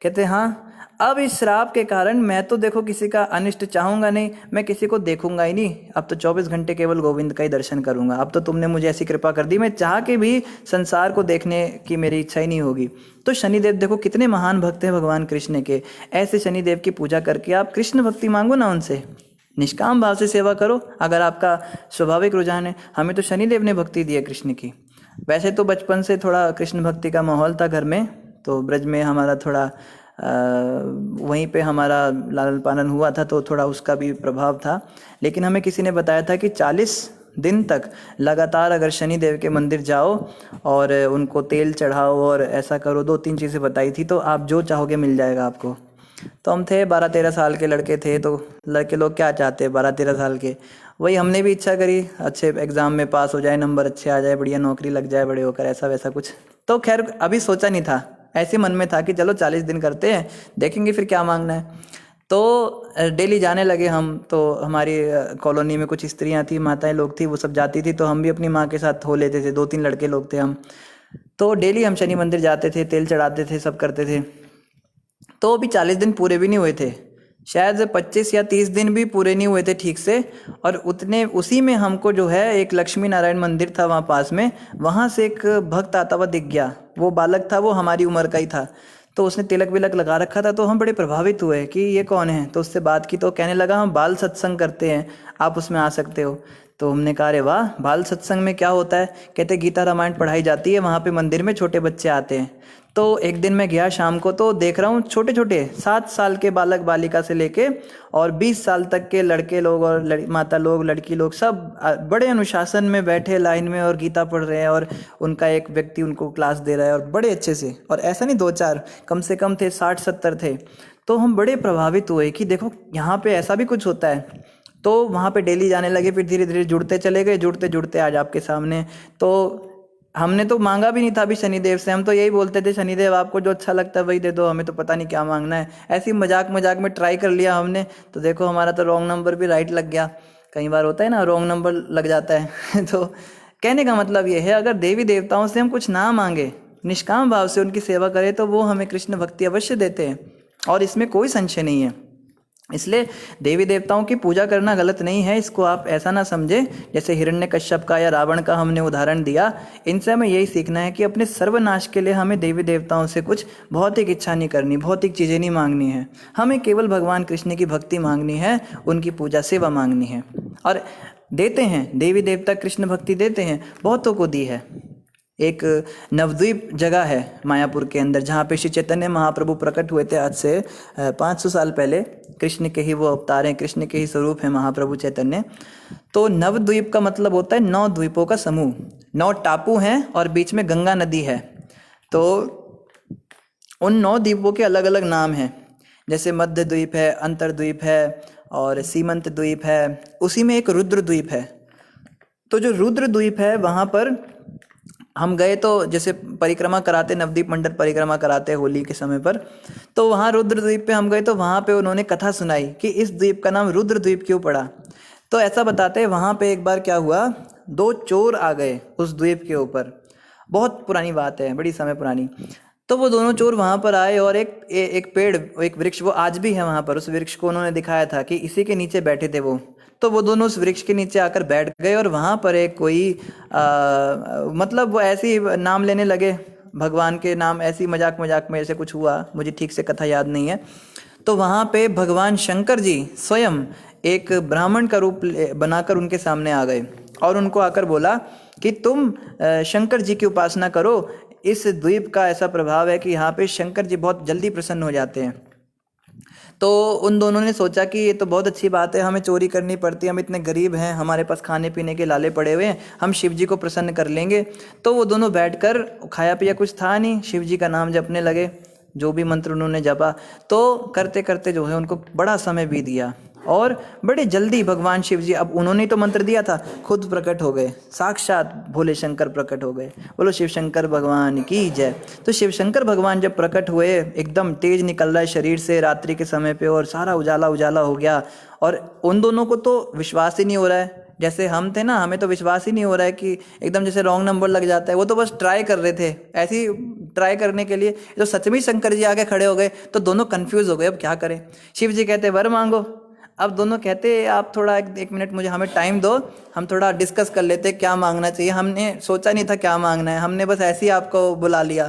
कहते हाँ, अब इस श्राप के कारण मैं तो देखो किसी का अनिष्ट चाहूंगा नहीं, मैं किसी को देखूंगा ही नहीं, अब तो 24 घंटे केवल गोविंद का ही दर्शन करूंगा। अब तो तुमने मुझे ऐसी कृपा कर दी, मैं चाह के भी संसार को देखने की मेरी इच्छा ही नहीं होगी। तो शनिदेव देखो कितने महान भक्त हैं भगवान कृष्ण के। ऐसे शनिदेव की पूजा करके आप कृष्ण भक्ति मांगो ना उनसे, निष्काम भाव से सेवा करो अगर आपका स्वाभाविक रुझान है। हमें तो शनिदेव ने भक्ति दी है कृष्ण की। वैसे तो बचपन से थोड़ा कृष्ण भक्ति का माहौल था घर में, तो ब्रज में हमारा थोड़ा वहीं पे हमारा लालन पालन हुआ था, तो थोड़ा उसका भी प्रभाव था। लेकिन हमें किसी ने बताया था कि 40 दिन तक लगातार अगर शनिदेव के मंदिर जाओ और उनको तेल चढ़ाओ और ऐसा करो, 2-3 चीज़ें बताई थी, तो आप जो चाहोगे मिल जाएगा आपको। तो हम थे 12-13 साल के लड़के थे, तो लड़के लोग क्या चाहते हैं 12-13 साल के, वही हमने भी इच्छा करी, अच्छे एग्ज़ाम में पास हो जाए, नंबर अच्छे आ जाए, बढ़िया नौकरी लग जाए बड़े होकर, ऐसा वैसा कुछ। तो खैर अभी सोचा नहीं था, ऐसे मन में था कि चलो 40 दिन करते हैं, देखेंगे फिर क्या मांगना है। तो डेली जाने लगे हम। तो हमारी कॉलोनी में कुछ स्त्रियां थी, माताएं लोग थी, वो सब जाती थी, तो हम भी अपनी माँ के साथ हो लेते थे। 2-3 लड़के लोग थे हम, तो डेली हम शनि मंदिर जाते थे, तेल चढ़ाते थे, सब करते थे। तो अभी 40 दिन पूरे भी नहीं हुए थे, शायद 25 या 30 दिन भी पूरे नहीं हुए थे ठीक से। और उसी में हमको जो है एक लक्ष्मी नारायण मंदिर था वहाँ पास में, वहाँ से एक भक्त आता हुआ दिख गया। वो बालक था, वो हमारी उम्र का ही था, तो उसने तिलक विलक लगा रखा था। तो हम बड़े प्रभावित हुए कि ये कौन है। तो उससे बात की तो कहने लगा हम बाल सत्संग करते हैं, आप उसमें आ सकते हो। तो हमने कहा अरे वाह, बाल सत्संग में क्या होता है। कहते गीता रामायण पढ़ाई जाती है वहाँ पे मंदिर में, छोटे बच्चे आते हैं। तो एक दिन मैं गया शाम को, तो देख रहा हूँ छोटे छोटे 7 साल के बालक बालिका से लेके और 20 साल तक के लड़के लोग और माता लोग, लड़की लोग, सब बड़े अनुशासन में बैठे लाइन में और गीता पढ़ रहे हैं। और उनका एक व्यक्ति उनको क्लास दे रहा है और बड़े अच्छे से, और ऐसा नहीं 2-4, कम से कम थे 60-70 थे। तो हम बड़े प्रभावित हुए कि देखो यहाँ पे ऐसा भी कुछ होता है। तो वहाँ पे डेली जाने लगे, फिर धीरे धीरे जुड़ते चले गए, जुड़ते जुड़ते आज आपके सामने। तो हमने तो मांगा भी नहीं था अभी शनिदेव से, हम तो यही बोलते थे शनिदेव आपको जो अच्छा लगता है वही दे दो, हमें तो पता नहीं क्या मांगना है। ऐसे ही मजाक मजाक में ट्राई कर लिया हमने, तो देखो हमारा तो रॉन्ग नंबर भी राइट लग गया। कई बार होता है ना रॉन्ग नंबर लग जाता है तो कहने का मतलब ये है, अगर देवी देवताओं से हम कुछ ना मांगे, निष्काम भाव से उनकी सेवा करें, तो वो हमें कृष्ण भक्ति अवश्य देते हैं, और इसमें कोई संशय नहीं है। इसलिए देवी देवताओं की पूजा करना गलत नहीं है, इसको आप ऐसा ना समझे जैसे हिरण्यकश्यप का या रावण का हमने उदाहरण दिया। इनसे हमें यही सीखना है कि अपने सर्वनाश के लिए हमें देवी देवताओं से कुछ भौतिक इच्छा नहीं करनी, भौतिक चीज़ें नहीं मांगनी है, हमें केवल भगवान कृष्ण की भक्ति मांगनी है, उनकी पूजा सेवा मांगनी है। और देते हैं देवी देवता, कृष्ण भक्ति देते हैं, बहुतों को दी है। एक नवद्वीप जगह है मायापुर के अंदर, जहाँ पे श्री चैतन्य महाप्रभु प्रकट हुए थे आज से 500 साल पहले। कृष्ण के ही वो अवतार हैं, कृष्ण के ही स्वरूप हैं महाप्रभु चैतन्य। तो नवद्वीप का मतलब होता है 9 द्वीपों का समूह, 9 टापू हैं और बीच में गंगा नदी है। तो उन 9 द्वीपों के अलग अलग नाम हैं, जैसे मध्य द्वीप है, अंतरद्वीप है और सीमंत द्वीप है। उसी में एक रुद्र द्वीप है। तो जो रुद्र द्वीप है वहाँ पर हम गए, तो जैसे परिक्रमा कराते, नवद्वीप मंडल परिक्रमा कराते होली के समय पर, तो वहाँ रुद्र द्वीप पे हम गए, तो वहाँ पे उन्होंने कथा सुनाई कि इस द्वीप का नाम रुद्र द्वीप क्यों पड़ा। तो ऐसा बताते हैं वहाँ पे एक बार क्या हुआ, 2 चोर आ गए उस द्वीप के ऊपर, बहुत पुरानी बात है, बड़ी समय पुरानी। तो वो दोनों चोर वहाँ पर आए और एक पेड़, एक वृक्ष, वो आज भी है वहाँ पर, उस वृक्ष को उन्होंने दिखाया था कि इसी के नीचे बैठे थे वो। तो वो दोनों उस वृक्ष के नीचे आकर बैठ गए और वहाँ पर एक कोई मतलब वो ऐसे ही नाम लेने लगे भगवान के नाम, ऐसी मजाक मजाक में ऐसे कुछ हुआ, मुझे ठीक से कथा याद नहीं है। तो वहाँ पे भगवान शंकर जी स्वयं एक ब्राह्मण का रूप बनाकर उनके सामने आ गए और उनको आकर बोला कि तुम शंकर जी की उपासना करो, इस द्वीप का ऐसा प्रभाव है कि यहाँ पे शंकर जी बहुत जल्दी प्रसन्न हो जाते हैं। तो उन दोनों ने सोचा कि ये तो बहुत अच्छी बात है, हमें चोरी करनी पड़ती है, हम इतने गरीब हैं, हमारे पास खाने पीने के लाले पड़े हुए हैं, हम शिव जी को प्रसन्न कर लेंगे। तो वो दोनों बैठकर, खाया पिया कुछ था नहीं, शिव जी का नाम जपने लगे, जो भी मंत्र उन्होंने जपा। तो करते करते जो है उनको बड़ा समय बीत गया और बड़े जल्दी भगवान शिव जी, अब उन्होंने तो मंत्र दिया था, खुद प्रकट हो गए, साक्षात भोले शंकर प्रकट हो गए। बोलो शिव शंकर भगवान की जय। तो शिव शंकर भगवान जब प्रकट हुए, एकदम तेज निकल रहा है शरीर से रात्रि के समय पे, और सारा उजाला उजाला हो गया। और उन दोनों को तो विश्वास ही नहीं हो रहा है, जैसे हम थे ना, हमें तो विश्वास ही नहीं हो रहा है कि एकदम जैसे रॉन्ग नंबर लग जाता है। वो तो बस ट्राई कर रहे थे, ऐसी ट्राई करने के लिए जो सच में शंकर जी आके खड़े हो गए, तो दोनों कंफ्यूज हो गए, अब क्या करें। शिव जी कहते वर मांगो, अब दोनों कहते आप थोड़ा एक मिनट मुझे, हमें टाइम दो, हम थोड़ा डिस्कस कर लेते क्या मांगना चाहिए। हमने सोचा नहीं था क्या मांगना है, हमने बस ऐसे ही आपको बुला लिया।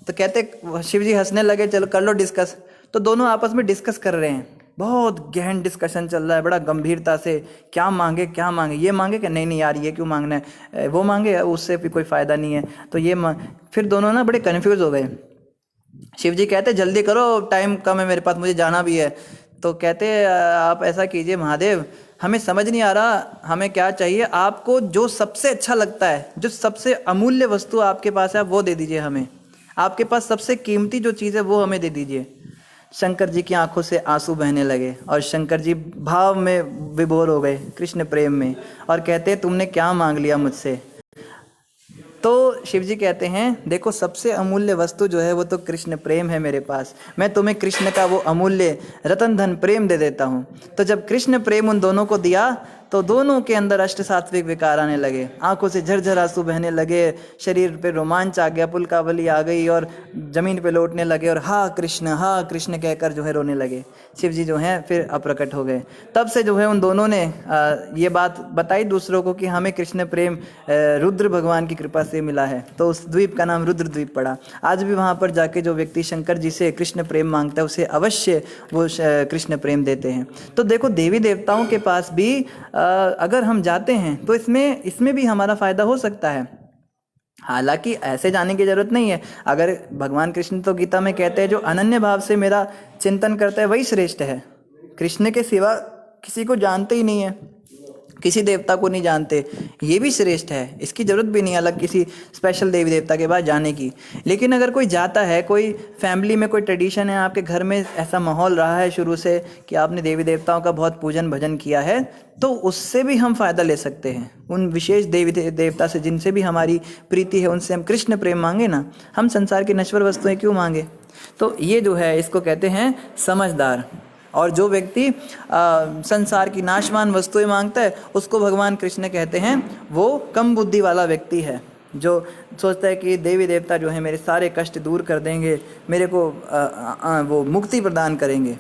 तो कहते, शिव जी हंसने लगे, चलो कर लो डिस्कस। तो दोनों आपस में डिस्कस कर रहे हैं, बहुत गहन डिस्कशन चल रहा है, बड़ा गंभीरता से, क्या मांगे क्या मांगे, ये मांगे कि नहीं नहीं यार ये क्यों मांगना है, वो मांगे उससे भी कोई फ़ायदा नहीं है, तो ये फिर दोनों ना बड़े कन्फ्यूज़ हो गए। शिव जी कहते जल्दी करो, टाइम कम है मेरे पास, मुझे जाना भी है। तो कहते आप ऐसा कीजिए महादेव, हमें समझ नहीं आ रहा हमें क्या चाहिए, आपको जो सबसे अच्छा लगता है, जो सबसे अमूल्य वस्तु आपके पास है, आप वो दे दीजिए हमें, आपके पास सबसे कीमती जो चीज़ है वो हमें दे दीजिए। शंकर जी की आंखों से आंसू बहने लगे और शंकर जी भाव में विभोर हो गए, कृष्ण प्रेम में, और कहते तुमने क्या मांग लिया मुझसे। तो शिव जी कहते हैं देखो, सबसे अमूल्य वस्तु जो है वो तो कृष्ण प्रेम है मेरे पास, मैं तुम्हें कृष्ण का वो अमूल्य रतन धन प्रेम दे देता हूँ। तो जब कृष्ण प्रेम उन दोनों को दिया, तो दोनों के अंदर अष्ट सात्विक विकार आने लगे, आंखों से झरझर आंसू बहने लगे, शरीर पे रोमांच आ गया, पुलकावली आ गई, और जमीन पे लौटने लगे और हा कृष्ण कहकर जो है रोने लगे। शिव जी जो हैं फिर अप्रकट हो गए। तब से जो है उन दोनों ने ये बात बताई दूसरों को कि हमें कृष्ण प्रेम रुद्र भगवान की कृपा से मिला है, तो उस द्वीप का नाम रुद्र द्वीप पड़ा। आज भी वहाँ पर जाके जो व्यक्ति शंकर जी से कृष्ण प्रेम मांगता है, उसे अवश्य वो कृष्ण प्रेम देते हैं। तो देखो, देवी देवताओं के पास भी अगर हम जाते हैं तो इसमें भी हमारा फायदा हो सकता है। हालांकि ऐसे जाने की जरूरत नहीं है। अगर भगवान कृष्ण तो गीता में कहते हैं, जो अनन्य भाव से मेरा चिंतन करता है वही श्रेष्ठ है। कृष्ण के सिवा किसी को जानते ही नहीं है, किसी देवता को नहीं जानते, ये भी श्रेष्ठ है। इसकी ज़रूरत भी नहीं अलग किसी स्पेशल देवी देवता के पास जाने की। लेकिन अगर कोई जाता है, कोई फैमिली में कोई ट्रेडिशन है, आपके घर में ऐसा माहौल रहा है शुरू से कि आपने देवी देवताओं का बहुत पूजन भजन किया है, तो उससे भी हम फ़ायदा ले सकते हैं। उन विशेष देवी देवता से जिनसे भी हमारी प्रीति है, उनसे हम कृष्ण प्रेम मांगे ना, हम संसार की नश्वर वस्तुएं क्यों मांगे। तो ये जो है इसको कहते हैं समझदार। और जो व्यक्ति संसार की नाशवान वस्तुएं मांगता है, उसको भगवान कृष्ण कहते हैं वो कम बुद्धि वाला व्यक्ति है, जो सोचता है कि देवी देवता जो है मेरे सारे कष्ट दूर कर देंगे, मेरे को वो मुक्ति प्रदान करेंगे।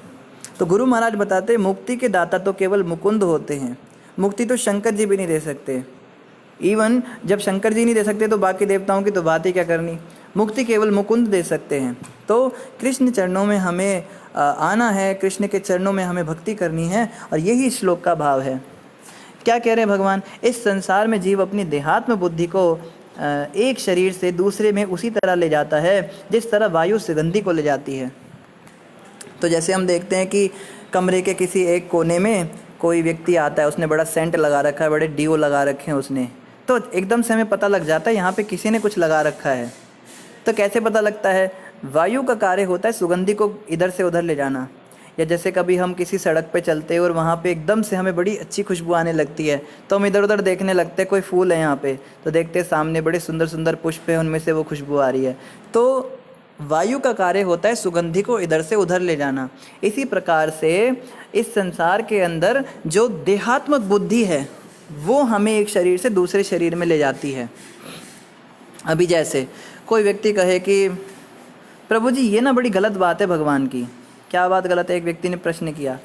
तो गुरु महाराज बताते हैं मुक्ति के दाता तो केवल मुकुंद होते हैं, मुक्ति तो शंकर जी भी नहीं दे सकते। इवन जब शंकर जी नहीं दे सकते तो बाकी देवताओं की तो बात ही क्या करनी, मुक्ति केवल मुकुंद दे सकते हैं। तो कृष्ण चरणों में हमें आना है, कृष्ण के चरणों में हमें भक्ति करनी है, और यही श्लोक का भाव है। क्या कह रहे हैं भगवान, इस संसार में जीव अपनी देहात्म बुद्धि को एक शरीर से दूसरे में उसी तरह ले जाता है जिस तरह वायु सुगंधि को ले जाती है। तो जैसे हम देखते हैं कि कमरे के किसी एक कोने में कोई व्यक्ति आता है, उसने बड़ा सेंट लगा रखा है, बड़े डीओ लगा रखे हैं उसने, तो एकदम से हमें पता लग जाता है यहाँ पे किसी ने कुछ लगा रखा है। तो कैसे पता लगता है, वायु का कार्य होता है सुगंधि को इधर से उधर ले जाना। या जैसे कभी हम किसी सड़क पे चलते हैं और वहाँ पे एकदम से हमें बड़ी अच्छी खुशबू आने लगती है, तो हम इधर उधर देखने लगते हैं, कोई फूल है यहाँ पे, तो देखते हैं सामने बड़े सुंदर सुंदर पुष्प हैं, उनमें से वो खुशबू आ रही है। तो वायु का कार्य होता है सुगंधि को इधर से उधर ले जाना। इसी प्रकार से इस संसार के अंदर जो देहात्मक बुद्धि है वो हमें एक शरीर से दूसरे शरीर में ले जाती है। अभी जैसे कोई व्यक्ति कहे कि प्रभु जी ये ना बड़ी गलत बात है भगवान की। क्या बात गलत है? एक व्यक्ति ने प्रश्न किया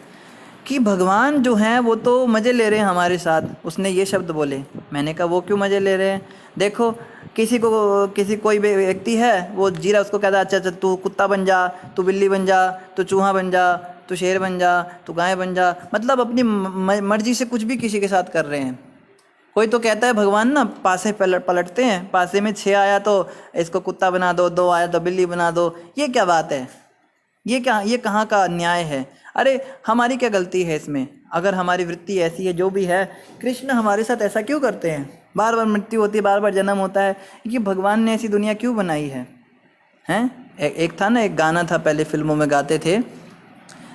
कि भगवान जो हैं वो तो मज़े ले रहे हैं हमारे साथ। उसने ये शब्द बोले। मैंने कहा वो क्यों मज़े ले रहे हैं? देखो कोई व्यक्ति है वो जी रहा, उसको कहता है अच्छा तू कुत्ता बन जा, तू बिल्ली बन जा, तू चूहा बन जा, तू शेर बन जा, तू गाय बन जा, मतलब अपनी मर्जी से कुछ भी किसी के साथ कर रहे हैं। कोई तो कहता है भगवान ना पासे पलटते हैं, पासे में 6 आया तो इसको कुत्ता बना दो, 2 आया तो बिल्ली बना दो। ये क्या बात है? ये कहाँ का न्याय है? अरे हमारी क्या गलती है इसमें? अगर हमारी वृत्ति ऐसी है जो भी है, कृष्ण हमारे साथ ऐसा क्यों करते हैं? बार बार मृत्यु होती है, बार बार जन्म होता है, कि भगवान ने ऐसी दुनिया क्यों बनाई है? हैं? एक था ना, एक गाना था पहले फिल्मों में गाते थे,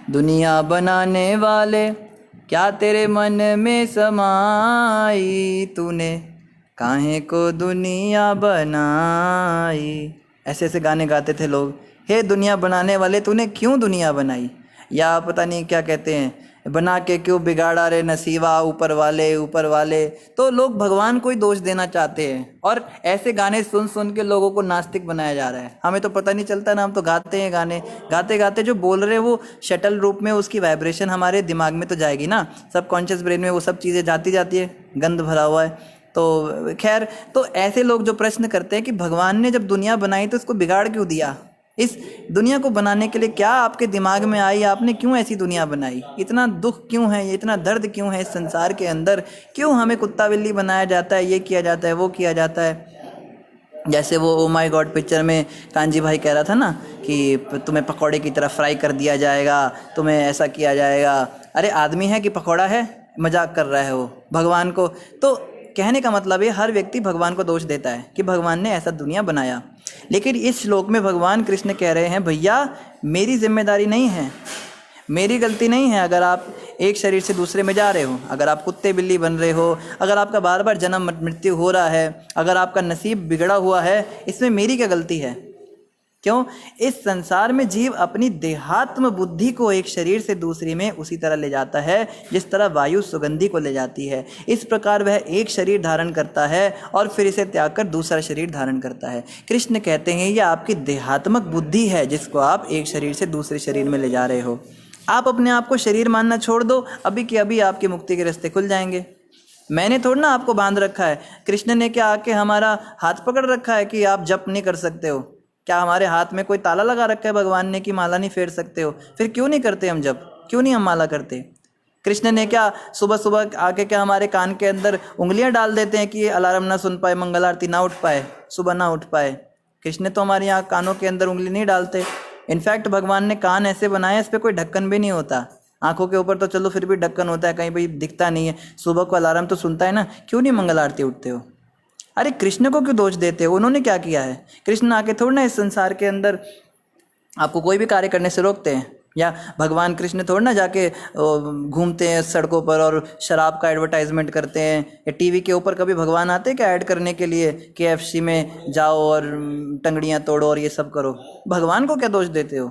दुनिया बनाने वाले क्या तेरे मन में समाई, तूने काहे को दुनिया बनाई। ऐसे ऐसे गाने गाते थे लोग। हे दुनिया बनाने वाले, तूने क्यों दुनिया बनाई? या पता नहीं क्या कहते हैं, बना के क्यों बिगाड़ा रे नसीबा, ऊपर वाले। तो लोग भगवान को ही दोष देना चाहते हैं, और ऐसे गाने सुन सुन के लोगों को नास्तिक बनाया जा रहा है। हमें तो पता नहीं चलता ना, हम तो गाते हैं गाने, गाते गाते जो बोल रहे हैं वो शटल रूप में उसकी वाइब्रेशन हमारे दिमाग में तो जाएगी ना, सबकॉन्शियस ब्रेन में वो सब चीज़ें जाती है, गंद भरा हुआ है। तो खैर, तो ऐसे लोग जो प्रश्न करते हैं कि भगवान ने जब दुनिया बनाई तो इसको बिगाड़ क्यों दिया? इस दुनिया को बनाने के लिए क्या आपके दिमाग में आई? आपने क्यों ऐसी दुनिया बनाई? इतना दुख क्यों है, इतना दर्द क्यों है इस संसार के अंदर? क्यों हमें कुत्ता बिल्ली बनाया जाता है, ये किया जाता है, वो किया जाता है? जैसे वो ओ माय गॉड पिक्चर में कांजी भाई कह रहा था ना कि तुम्हें पकौड़े की तरह फ्राई कर दिया जाएगा, तुम्हें ऐसा किया जाएगा। अरे आदमी है कि पकौड़ा है? मजाक कर रहा है वो भगवान को। तो कहने का मतलब है हर व्यक्ति भगवान को दोष देता है कि भगवान ने ऐसा दुनिया बनाया। लेकिन इस श्लोक में भगवान कृष्ण कह रहे हैं भैया मेरी जिम्मेदारी नहीं है, मेरी गलती नहीं है अगर आप एक शरीर से दूसरे में जा रहे हो, अगर आप कुत्ते बिल्ली बन रहे हो, अगर आपका बार बार जन्म मृत्यु हो रहा है, अगर आपका नसीब बिगड़ा हुआ है, इसमें मेरी क्या गलती है? क्यों? इस संसार में जीव अपनी देहात्म बुद्धि को एक शरीर से दूसरे में उसी तरह ले जाता है जिस तरह वायु सुगंधि को ले जाती है। इस प्रकार वह एक शरीर धारण करता है और फिर इसे त्याग कर दूसरा शरीर धारण करता है। कृष्ण कहते हैं यह आपकी देहात्मक बुद्धि है जिसको आप एक शरीर से दूसरे शरीर में ले जा रहे हो। आप अपने आप को शरीर मानना छोड़ दो, अभी के अभी आपकी मुक्ति के रास्ते खुल जाएंगे। मैंने थोड़ा ना आपको बांध रखा है। कृष्ण ने क्या आके हमारा हाथ पकड़ रखा है कि आप जप नहीं कर सकते हो? क्या हमारे हाथ में कोई ताला लगा रखा है भगवान ने कि माला नहीं फेर सकते हो? फिर क्यों नहीं करते हम जप? क्यों नहीं हम माला करते? कृष्ण ने क्या सुबह सुबह आके क्या हमारे कान के अंदर उंगलियां डाल देते हैं कि ये अलार्म ना सुन पाए, मंगल आरती ना उठ पाए, सुबह ना उठ पाए? कृष्ण तो हमारे यहाँ कानों के अंदर उंगली नहीं डालते। इनफैक्ट भगवान ने कान ऐसे बनाए इस पर कोई ढक्कन भी नहीं होता। आंखों के ऊपर तो चलो फिर भी ढक्कन होता है, कहीं भाई दिखता नहीं है, सुबह को अलार्म तो सुनता है ना, क्यों नहीं मंगल आरती उठते हो? अरे कृष्ण को क्यों दोष देते हो? उन्होंने क्या किया है? कृष्ण आके थोड़ा ना इस संसार के अंदर आपको कोई भी कार्य करने से रोकते हैं, या भगवान कृष्ण थोड़ा ना जाके घूमते हैं सड़कों पर और शराब का एडवर्टाइजमेंट करते हैं, या टीवी के ऊपर कभी भगवान आते हैं क्या ऐड करने के लिए KFC में जाओ और टंगड़ियाँ तोड़ो और ये सब करो? भगवान को क्या दोष देते हो?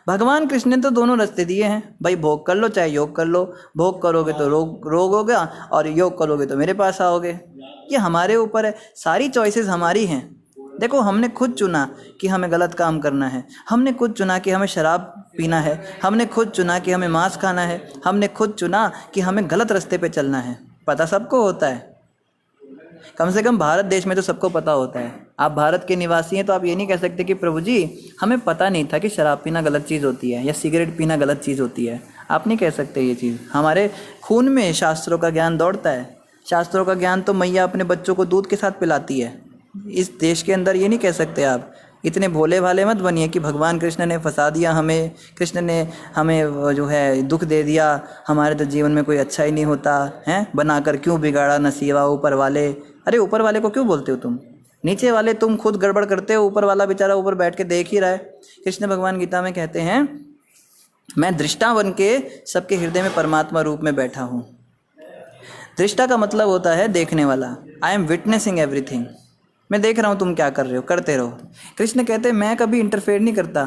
भगवान कृष्ण ने तो दोनों रास्ते दिए हैं भाई, भोग कर लो चाहे योग कर लो, भोग करोगे तो रोग होगा और योग करोगे तो मेरे पास आओगे। ये हमारे ऊपर है, सारी चॉइसेस हमारी हैं। देखो हमने खुद चुना कि हमें गलत काम करना है, हमने खुद चुना कि हमें शराब पीना है, हमने खुद चुना कि हमें मांस खाना है, हमने खुद चुना कि हमें गलत रास्ते पे चलना है। पता सबको होता है, कम से कम भारत देश में तो सबको पता होता है। आप भारत के निवासी हैं तो आप ये नहीं कह सकते कि प्रभु जी हमें पता नहीं था कि शराब पीना गलत चीज़ होती है या सिगरेट पीना गलत चीज़ होती है। आप नहीं कह सकते ये चीज़। हमारे खून में शास्त्रों का ज्ञान दौड़ता है। शास्त्रों का ज्ञान तो मैया अपने बच्चों को दूध के साथ पिलाती है। इस देश के अंदर ये नहीं कह सकते आप। इतने भोले भाले मत बनिए कि भगवान कृष्ण ने फंसा दिया हमें, कृष्ण ने हमें जो है दुख दे दिया, हमारे तो जीवन में कोई अच्छा ही नहीं होता है, बनाकर क्यों बिगाड़ा नसीबा ऊपर वाले। अरे ऊपर वाले को क्यों बोलते हो तुम? नीचे वाले तुम खुद गड़बड़ करते हो, ऊपर वाला बेचारा ऊपर बैठ के देख ही रहा है। कृष्ण भगवान गीता में कहते हैं मैं दृष्टा बन के सबके हृदय में परमात्मा रूप में बैठा हूँ। दृष्टा का मतलब होता है देखने वाला। I am witnessing everything. मैं देख रहा हूँ तुम क्या कर रहे हो, करते रहो। कृष्ण कहते हैं मैं कभी इंटरफेयर नहीं करता।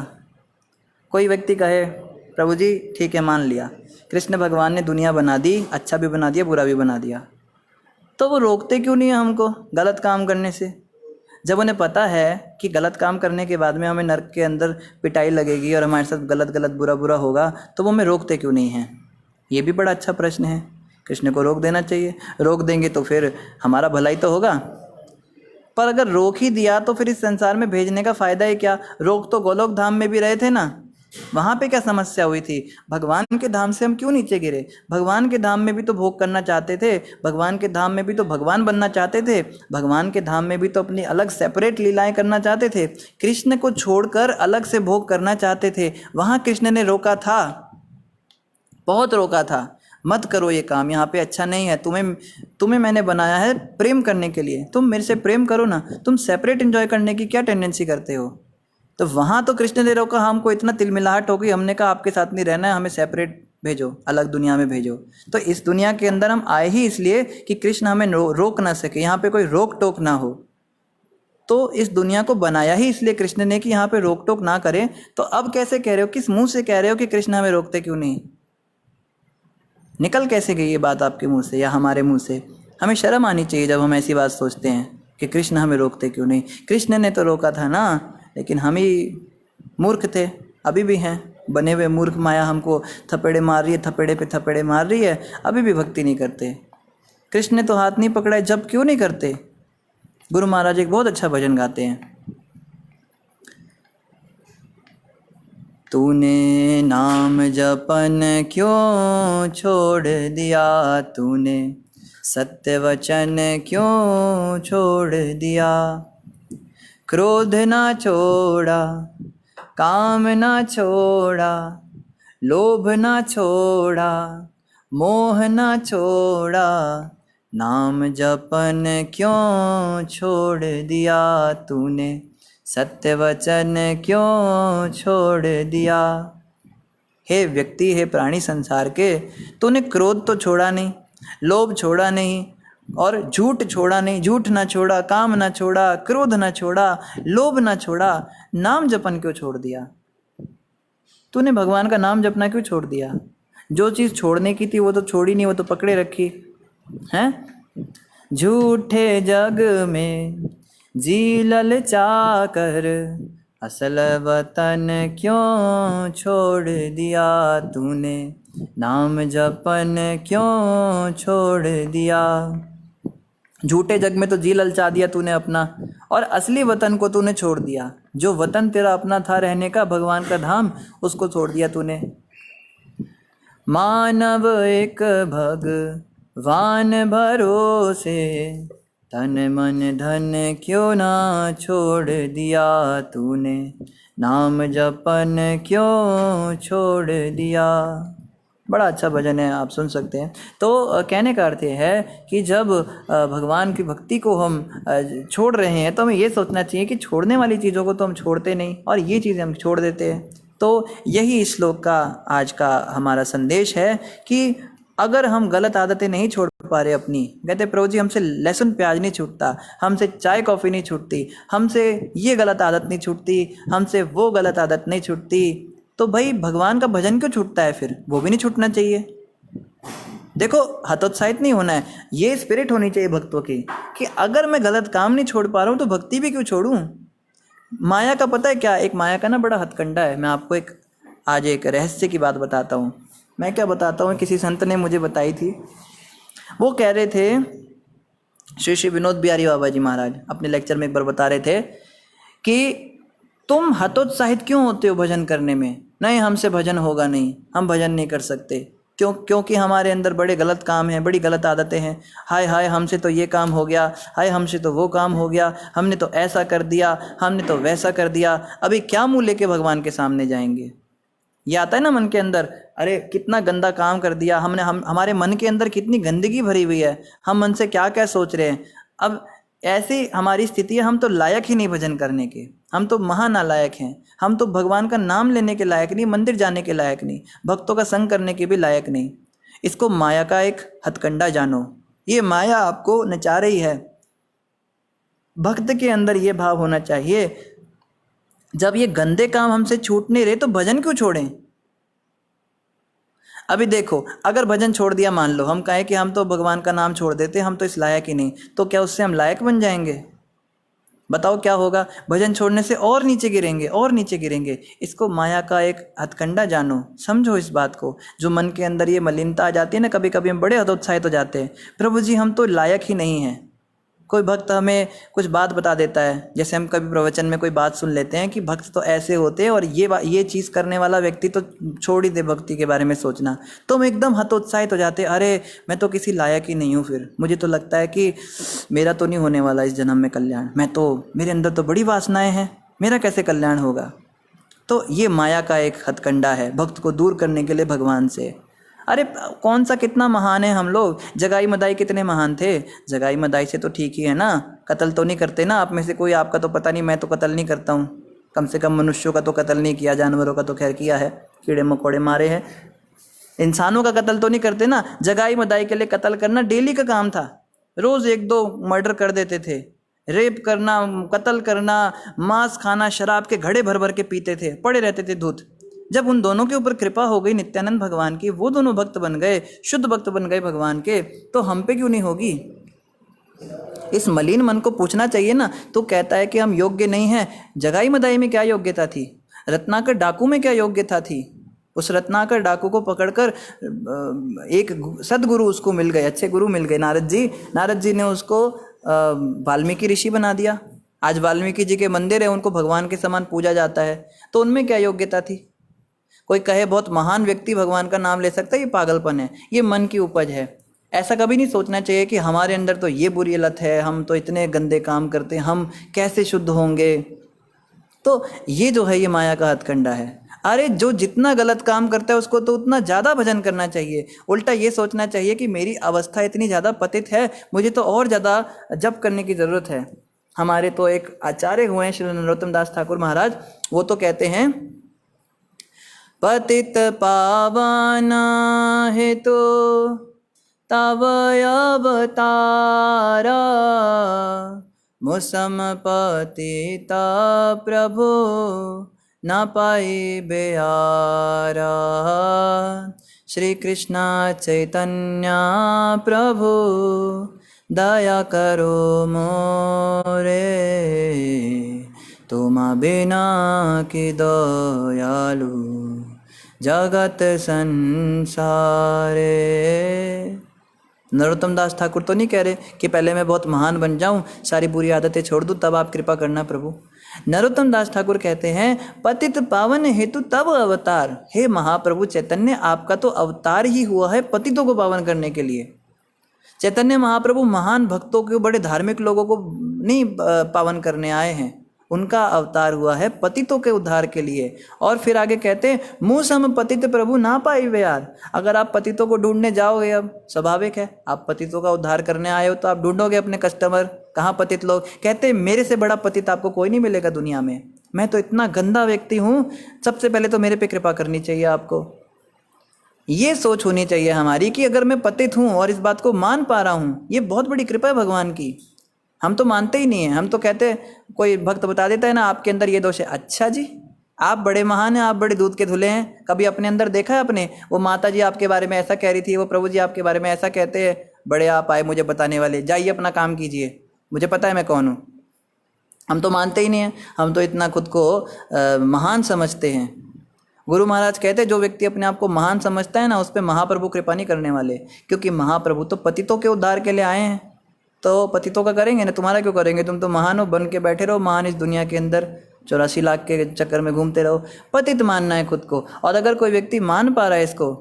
कोई व्यक्ति कहे प्रभु जी ठीक है मान लिया, कृष्ण भगवान ने दुनिया बना दी, अच्छा भी बना दिया बुरा भी बना दिया, तो वो रोकते क्यों नहीं है हमको गलत काम करने से? जब उन्हें पता है कि गलत काम करने के बाद में हमें नरक के अंदर पिटाई लगेगी और हमारे साथ गलत गलत बुरा बुरा होगा, तो वो हमें रोकते क्यों नहीं हैं? ये भी बड़ा अच्छा प्रश्न है। कृष्ण को रोक देना चाहिए। रोक देंगे तो फिर हमारा भलाई तो होगा। पर अगर रोक ही दिया तो फिर इस संसार में भेजने का फ़ायदा ही क्या? रोक तो गोलोक धाम में भी रहे थे ना, वहाँ पे क्या समस्या हुई थी? भगवान के धाम से हम क्यों नीचे गिरे? भगवान के धाम में भी तो भोग करना चाहते थे, भगवान के धाम में भी तो भगवान बनना चाहते थे, भगवान के धाम में भी तो अपनी अलग सेपरेट लीलाएं करना चाहते थे, कृष्ण को छोड़कर अलग से भोग करना चाहते थे। वहाँ कृष्ण ने रोका था, बहुत रोका था, मत करो ये काम, यहाँ पे अच्छा नहीं है। तुम्हें मैंने बनाया है प्रेम करने के लिए, तुम मेरे से प्रेम करो ना। तुम सेपरेट एंजॉय करने की क्या टेंडेंसी करते हो? तो वहाँ तो कृष्ण ने रोका, हमको इतना तिलमिलाहट हो गई, हमने कहा आपके साथ नहीं रहना है, हमें सेपरेट भेजो, अलग दुनिया में भेजो। तो इस दुनिया के अंदर हम आए ही इसलिए कि कृष्ण हमें रोक ना सके, यहाँ पे कोई रोक टोक ना हो। तो इस दुनिया को बनाया ही इसलिए कृष्ण ने कि यहाँ पे रोक टोक ना करें। तो अब कैसे कह रहे हो, किस मुंह से कह रहे हो कि कृष्ण हमें रोकते क्यों नहीं? निकल कैसे गई ये बात आपके मुंह से या हमारे मुंह से? हमें शर्म आनी चाहिए जब हम ऐसी बात सोचते हैं कि कृष्ण हमें रोकते क्यों नहीं। कृष्ण ने तो रोका था ना, लेकिन हम ही मूर्ख थे, अभी भी हैं बने हुए मूर्ख। माया हमको थपेड़े मार रही है, थपेड़े पे थपेड़े मार रही है, अभी भी भक्ति नहीं करते। कृष्ण ने तो हाथ नहीं पकड़ा है, जब क्यों नहीं करते? गुरु महाराज एक बहुत अच्छा भजन गाते हैं, तूने नाम जपन क्यों छोड़ दिया, तूने सत्य वचन क्यों छोड़ दिया, क्रोध ना छोड़ा, काम ना छोड़ा, लोभ ना छोड़ा, मोह ना छोड़ा, नाम जपन क्यों छोड़ दिया, तूने सत्य वचन क्यों छोड़ दिया। हे व्यक्ति, हे प्राणी संसार के, तूने क्रोध तो छोड़ा नहीं, लोभ छोड़ा नहीं और झूठ छोड़ा नहीं, झूठ ना छोड़ा, काम ना छोड़ा, क्रोध ना छोड़ा, लोभ ना छोड़ा, नाम जपन क्यों छोड़ दिया? तूने भगवान का नाम जपना क्यों छोड़ दिया? जो चीज़ छोड़ने की थी वो तो छोड़ी नहीं, वो तो पकड़े रखी हैं। झूठे जग में जी ललचा कर, असल वतन क्यों छोड़ दिया, तूने नाम जपन क्यों छोड़ दिया। झूठे जग में तो जी ललचा दिया तूने अपना, और असली वतन को तूने छोड़ दिया। जो वतन तेरा अपना था रहने का, भगवान का धाम, उसको छोड़ दिया तूने। मानव एक भगवान भरोसे, तन मन धन क्यों ना छोड़ दिया, तूने नाम जपन क्यों छोड़ दिया। बड़ा अच्छा भजन है, आप सुन सकते हैं। तो कहने का अर्थ है कि जब भगवान की भक्ति को हम छोड़ रहे हैं तो हमें ये सोचना चाहिए कि छोड़ने वाली चीज़ों को तो हम छोड़ते नहीं और ये चीज़ें हम छोड़ देते हैं। तो यही इस श्लोक का आज का हमारा संदेश है कि अगर हम गलत आदतें नहीं छोड़ पा रहे अपनी, कहते प्रभु जी हमसे लहसुन प्याज नहीं छूटता, हमसे चाय कॉफ़ी नहीं छूटती, हमसे ये गलत आदत नहीं छूटती, हमसे वो गलत आदत नहीं छूटती, तो भाई भगवान का भजन क्यों छूटता है? फिर वो भी नहीं छूटना चाहिए। देखो, हतोत्साहित नहीं होना है, ये स्पिरिट होनी चाहिए भक्तों की कि अगर मैं गलत काम नहीं छोड़ पा रहा हूँ तो भक्ति भी क्यों छोड़ूं। माया का पता है क्या, एक माया का ना बड़ा हथकंडा है। मैं आपको आज एक रहस्य की बात बताता हूँ। मैं क्या बताता हूँ, किसी संत ने मुझे बताई थी। वो कह रहे थे, श्री श्री विनोद बिहारी बाबा जी महाराज अपने लेक्चर में एक बार बता रहे थे कि तुम हतोत्साहित क्यों होते हो भजन करने में? नहीं, हमसे भजन होगा नहीं, हम भजन नहीं कर सकते। क्योंकि हमारे अंदर बड़े गलत काम हैं, बड़ी गलत आदतें हैं। हाय हाय, हमसे तो ये काम हो गया, हाय हमसे तो वो काम हो गया, हमने तो ऐसा कर दिया, हमने तो वैसा कर दिया। अभी क्या मुँह लेके भगवान के सामने जाएंगे? ये आता है ना मन के अंदर, अरे कितना गंदा काम कर दिया हमने, हमारे मन के अंदर कितनी गंदगी भरी हुई है, हम मन से क्या क्या सोच रहे हैं। अब ऐसी हमारी स्थिति है, हम तो लायक ही नहीं भजन करने के, हम तो महानालायक हैं, हम तो भगवान का नाम लेने के लायक नहीं, मंदिर जाने के लायक नहीं, भक्तों का संग करने के भी लायक नहीं। इसको माया का एक हथकंडा जानो, ये माया आपको नचा रही है। भक्त के अंदर ये भाव होना चाहिए, जब ये गंदे काम हमसे छूट नहीं रहे तो भजन क्यों छोड़ें? अभी देखो, अगर भजन छोड़ दिया, मान लो हम कहें कि हम तो भगवान का नाम छोड़ देते, हम तो इस लायक ही नहीं, तो क्या उससे हम लायक बन जाएंगे? बताओ क्या होगा? भजन छोड़ने से और नीचे गिरेंगे और नीचे गिरेंगे। इसको माया का एक हथकंडा जानो, समझो इस बात को। जो मन के अंदर ये मलिनता आ जाती है ना, कभी कभी हम बड़े हतोत्साहित हो जाते हैं, प्रभु जी हम तो लायक ही नहीं हैं। कोई भक्त हमें कुछ बात बता देता है, जैसे हम कभी प्रवचन में कोई बात सुन लेते हैं कि भक्त तो ऐसे होते हैं और ये चीज़ करने वाला व्यक्ति तो छोड़ ही दे भक्ति के बारे में सोचना, तो हम एकदम हतोत्साहित हो जाते हैं। अरे मैं तो किसी लायक ही नहीं हूँ, फिर मुझे तो लगता है कि मेरा तो नहीं होने वाला इस जन्म में कल्याण, मेरे अंदर तो बड़ी वासनाएं हैं, मेरा कैसे कल्याण होगा? तो ये माया का एक हथकंडा है भक्त को दूर करने के लिए भगवान से। अरे कौन सा कितना महान है हम लोग, जगाई मदाई कितने महान थे, जगाई मदाई से तो ठीक ही है ना, कत्ल तो नहीं करते ना आप में से कोई, आपका तो पता नहीं, मैं तो कत्ल नहीं करता हूँ, कम से कम मनुष्यों का तो कत्ल नहीं किया, जानवरों का तो खैर किया है, कीड़े मकोड़े मारे हैं, इंसानों का कत्ल तो नहीं करते ना। जगाई मदाई के लिए कत्ल करना डेली का काम था, रोज़ 1-2 मर्डर कर देते थे, रेप करना, कत्ल करना, मांस खाना, शराब के घड़े भर भर के पीते थे, पड़े रहते थे धूत। जब उन दोनों के ऊपर कृपा हो गई नित्यानंद भगवान की, वो दोनों भक्त बन गए, शुद्ध भक्त बन गए भगवान के, तो हम पे क्यों नहीं होगी? इस मलिन मन को पूछना चाहिए ना। तो कहता है कि हम योग्य नहीं हैं। जगाई मदाई में क्या योग्यता थी? रत्नाकर डाकू में क्या योग्यता थी? उस रत्नाकर डाकू को पकड़कर एक सदगुरु उसको मिल गए, अच्छे गुरु मिल गए, नारद जी ने उसको वाल्मीकि ऋषि बना दिया। आज वाल्मीकि जी के मंदिर है, उनको भगवान के समान पूजा जाता है, तो उनमें क्या योग्यता थी? कोई कहे बहुत महान व्यक्ति भगवान का नाम ले सकता है, ये पागलपन है, ये मन की उपज है। ऐसा कभी नहीं सोचना चाहिए कि हमारे अंदर तो ये बुरी लत है, हम तो इतने गंदे काम करते हैं, हम कैसे शुद्ध होंगे। तो ये जो है ये माया का हथकंडा है। अरे जो जितना गलत काम करता है उसको तो उतना ज़्यादा भजन करना चाहिए। उल्टा ये सोचना चाहिए कि मेरी अवस्था इतनी ज़्यादा पतित है, मुझे तो और ज़्यादा जप करने की ज़रूरत है। हमारे तो एक आचार्य हुए हैं श्री नरोत्तम दास ठाकुर महाराज, वो तो कहते हैं, पतित पावन हेतु तव अवतारा, मुसम पतिता प्रभु न पाई बेआरा। श्री कृष्ण चैतन्य प्रभु दया करो मोरे, तुम बिना की दयालु जगत संसारे। नरोत्तम दास ठाकुर तो नहीं कह रहे कि पहले मैं बहुत महान बन जाऊं, सारी बुरी आदतें छोड़ दूं, तब आप कृपा करना प्रभु। नरोत्तम दास ठाकुर कहते हैं, पतित पावन हेतु तब अवतार। हे महाप्रभु चैतन्य, आपका तो अवतार ही हुआ है पतितों को पावन करने के लिए। चैतन्य महाप्रभु महान भक्तों के, बड़े धार्मिक लोगों को नहीं पावन करने आए हैं, उनका अवतार हुआ है पतितों के उद्धार के लिए। और फिर आगे कहते हैं मुँह सम पतित प्रभु ना पाई वे यार। अगर आप पतितों को ढूंढने जाओगे, अब स्वाभाविक है आप पतितों का उद्धार करने आए हो तो आप ढूंढोगे अपने कस्टमर, कहाँ पतित लोग। कहते हैं मेरे से बड़ा पतित आपको कोई नहीं मिलेगा दुनिया में, मैं तो इतना गंदा व्यक्ति हूँ, सबसे पहले तो मेरे पे कृपा करनी चाहिए आपको। ये सोच होनी चाहिए हमारी कि अगर मैं पतित हूँ और इस बात को मान पा रहा हूँ, ये बहुत बड़ी कृपा है भगवान की। हम तो मानते ही नहीं हैं, हम तो कहते हैं, कोई भक्त बता देता है ना आपके अंदर ये दोष है, अच्छा जी आप बड़े महान हैं, आप बड़े दूध के धुले हैं, कभी अपने अंदर देखा है अपने? वो माता जी आपके बारे में ऐसा कह रही थी, वो प्रभु जी आपके बारे में ऐसा कहते हैं, बड़े आप आए मुझे बताने वाले, जाइए अपना काम कीजिए, मुझे पता है मैं कौन हूँ। हम तो मानते ही नहीं हैं, हम तो इतना खुद को महान समझते हैं। गुरु महाराज कहते हैं जो व्यक्ति अपने आप को महान समझता है ना, उस पर महाप्रभु कृपा नहीं करने वाले, क्योंकि महाप्रभु तो पतितों के उद्धार के लिए आए हैं, तो पतितों का करेंगे ना, तुम्हारा क्यों करेंगे? तुम तो महान हो, बन के बैठे रहो महान इस दुनिया के अंदर, 84 लाख के चक्कर में घूमते रहो। पतित मानना है खुद को। और अगर कोई व्यक्ति मान पा रहा है इसको,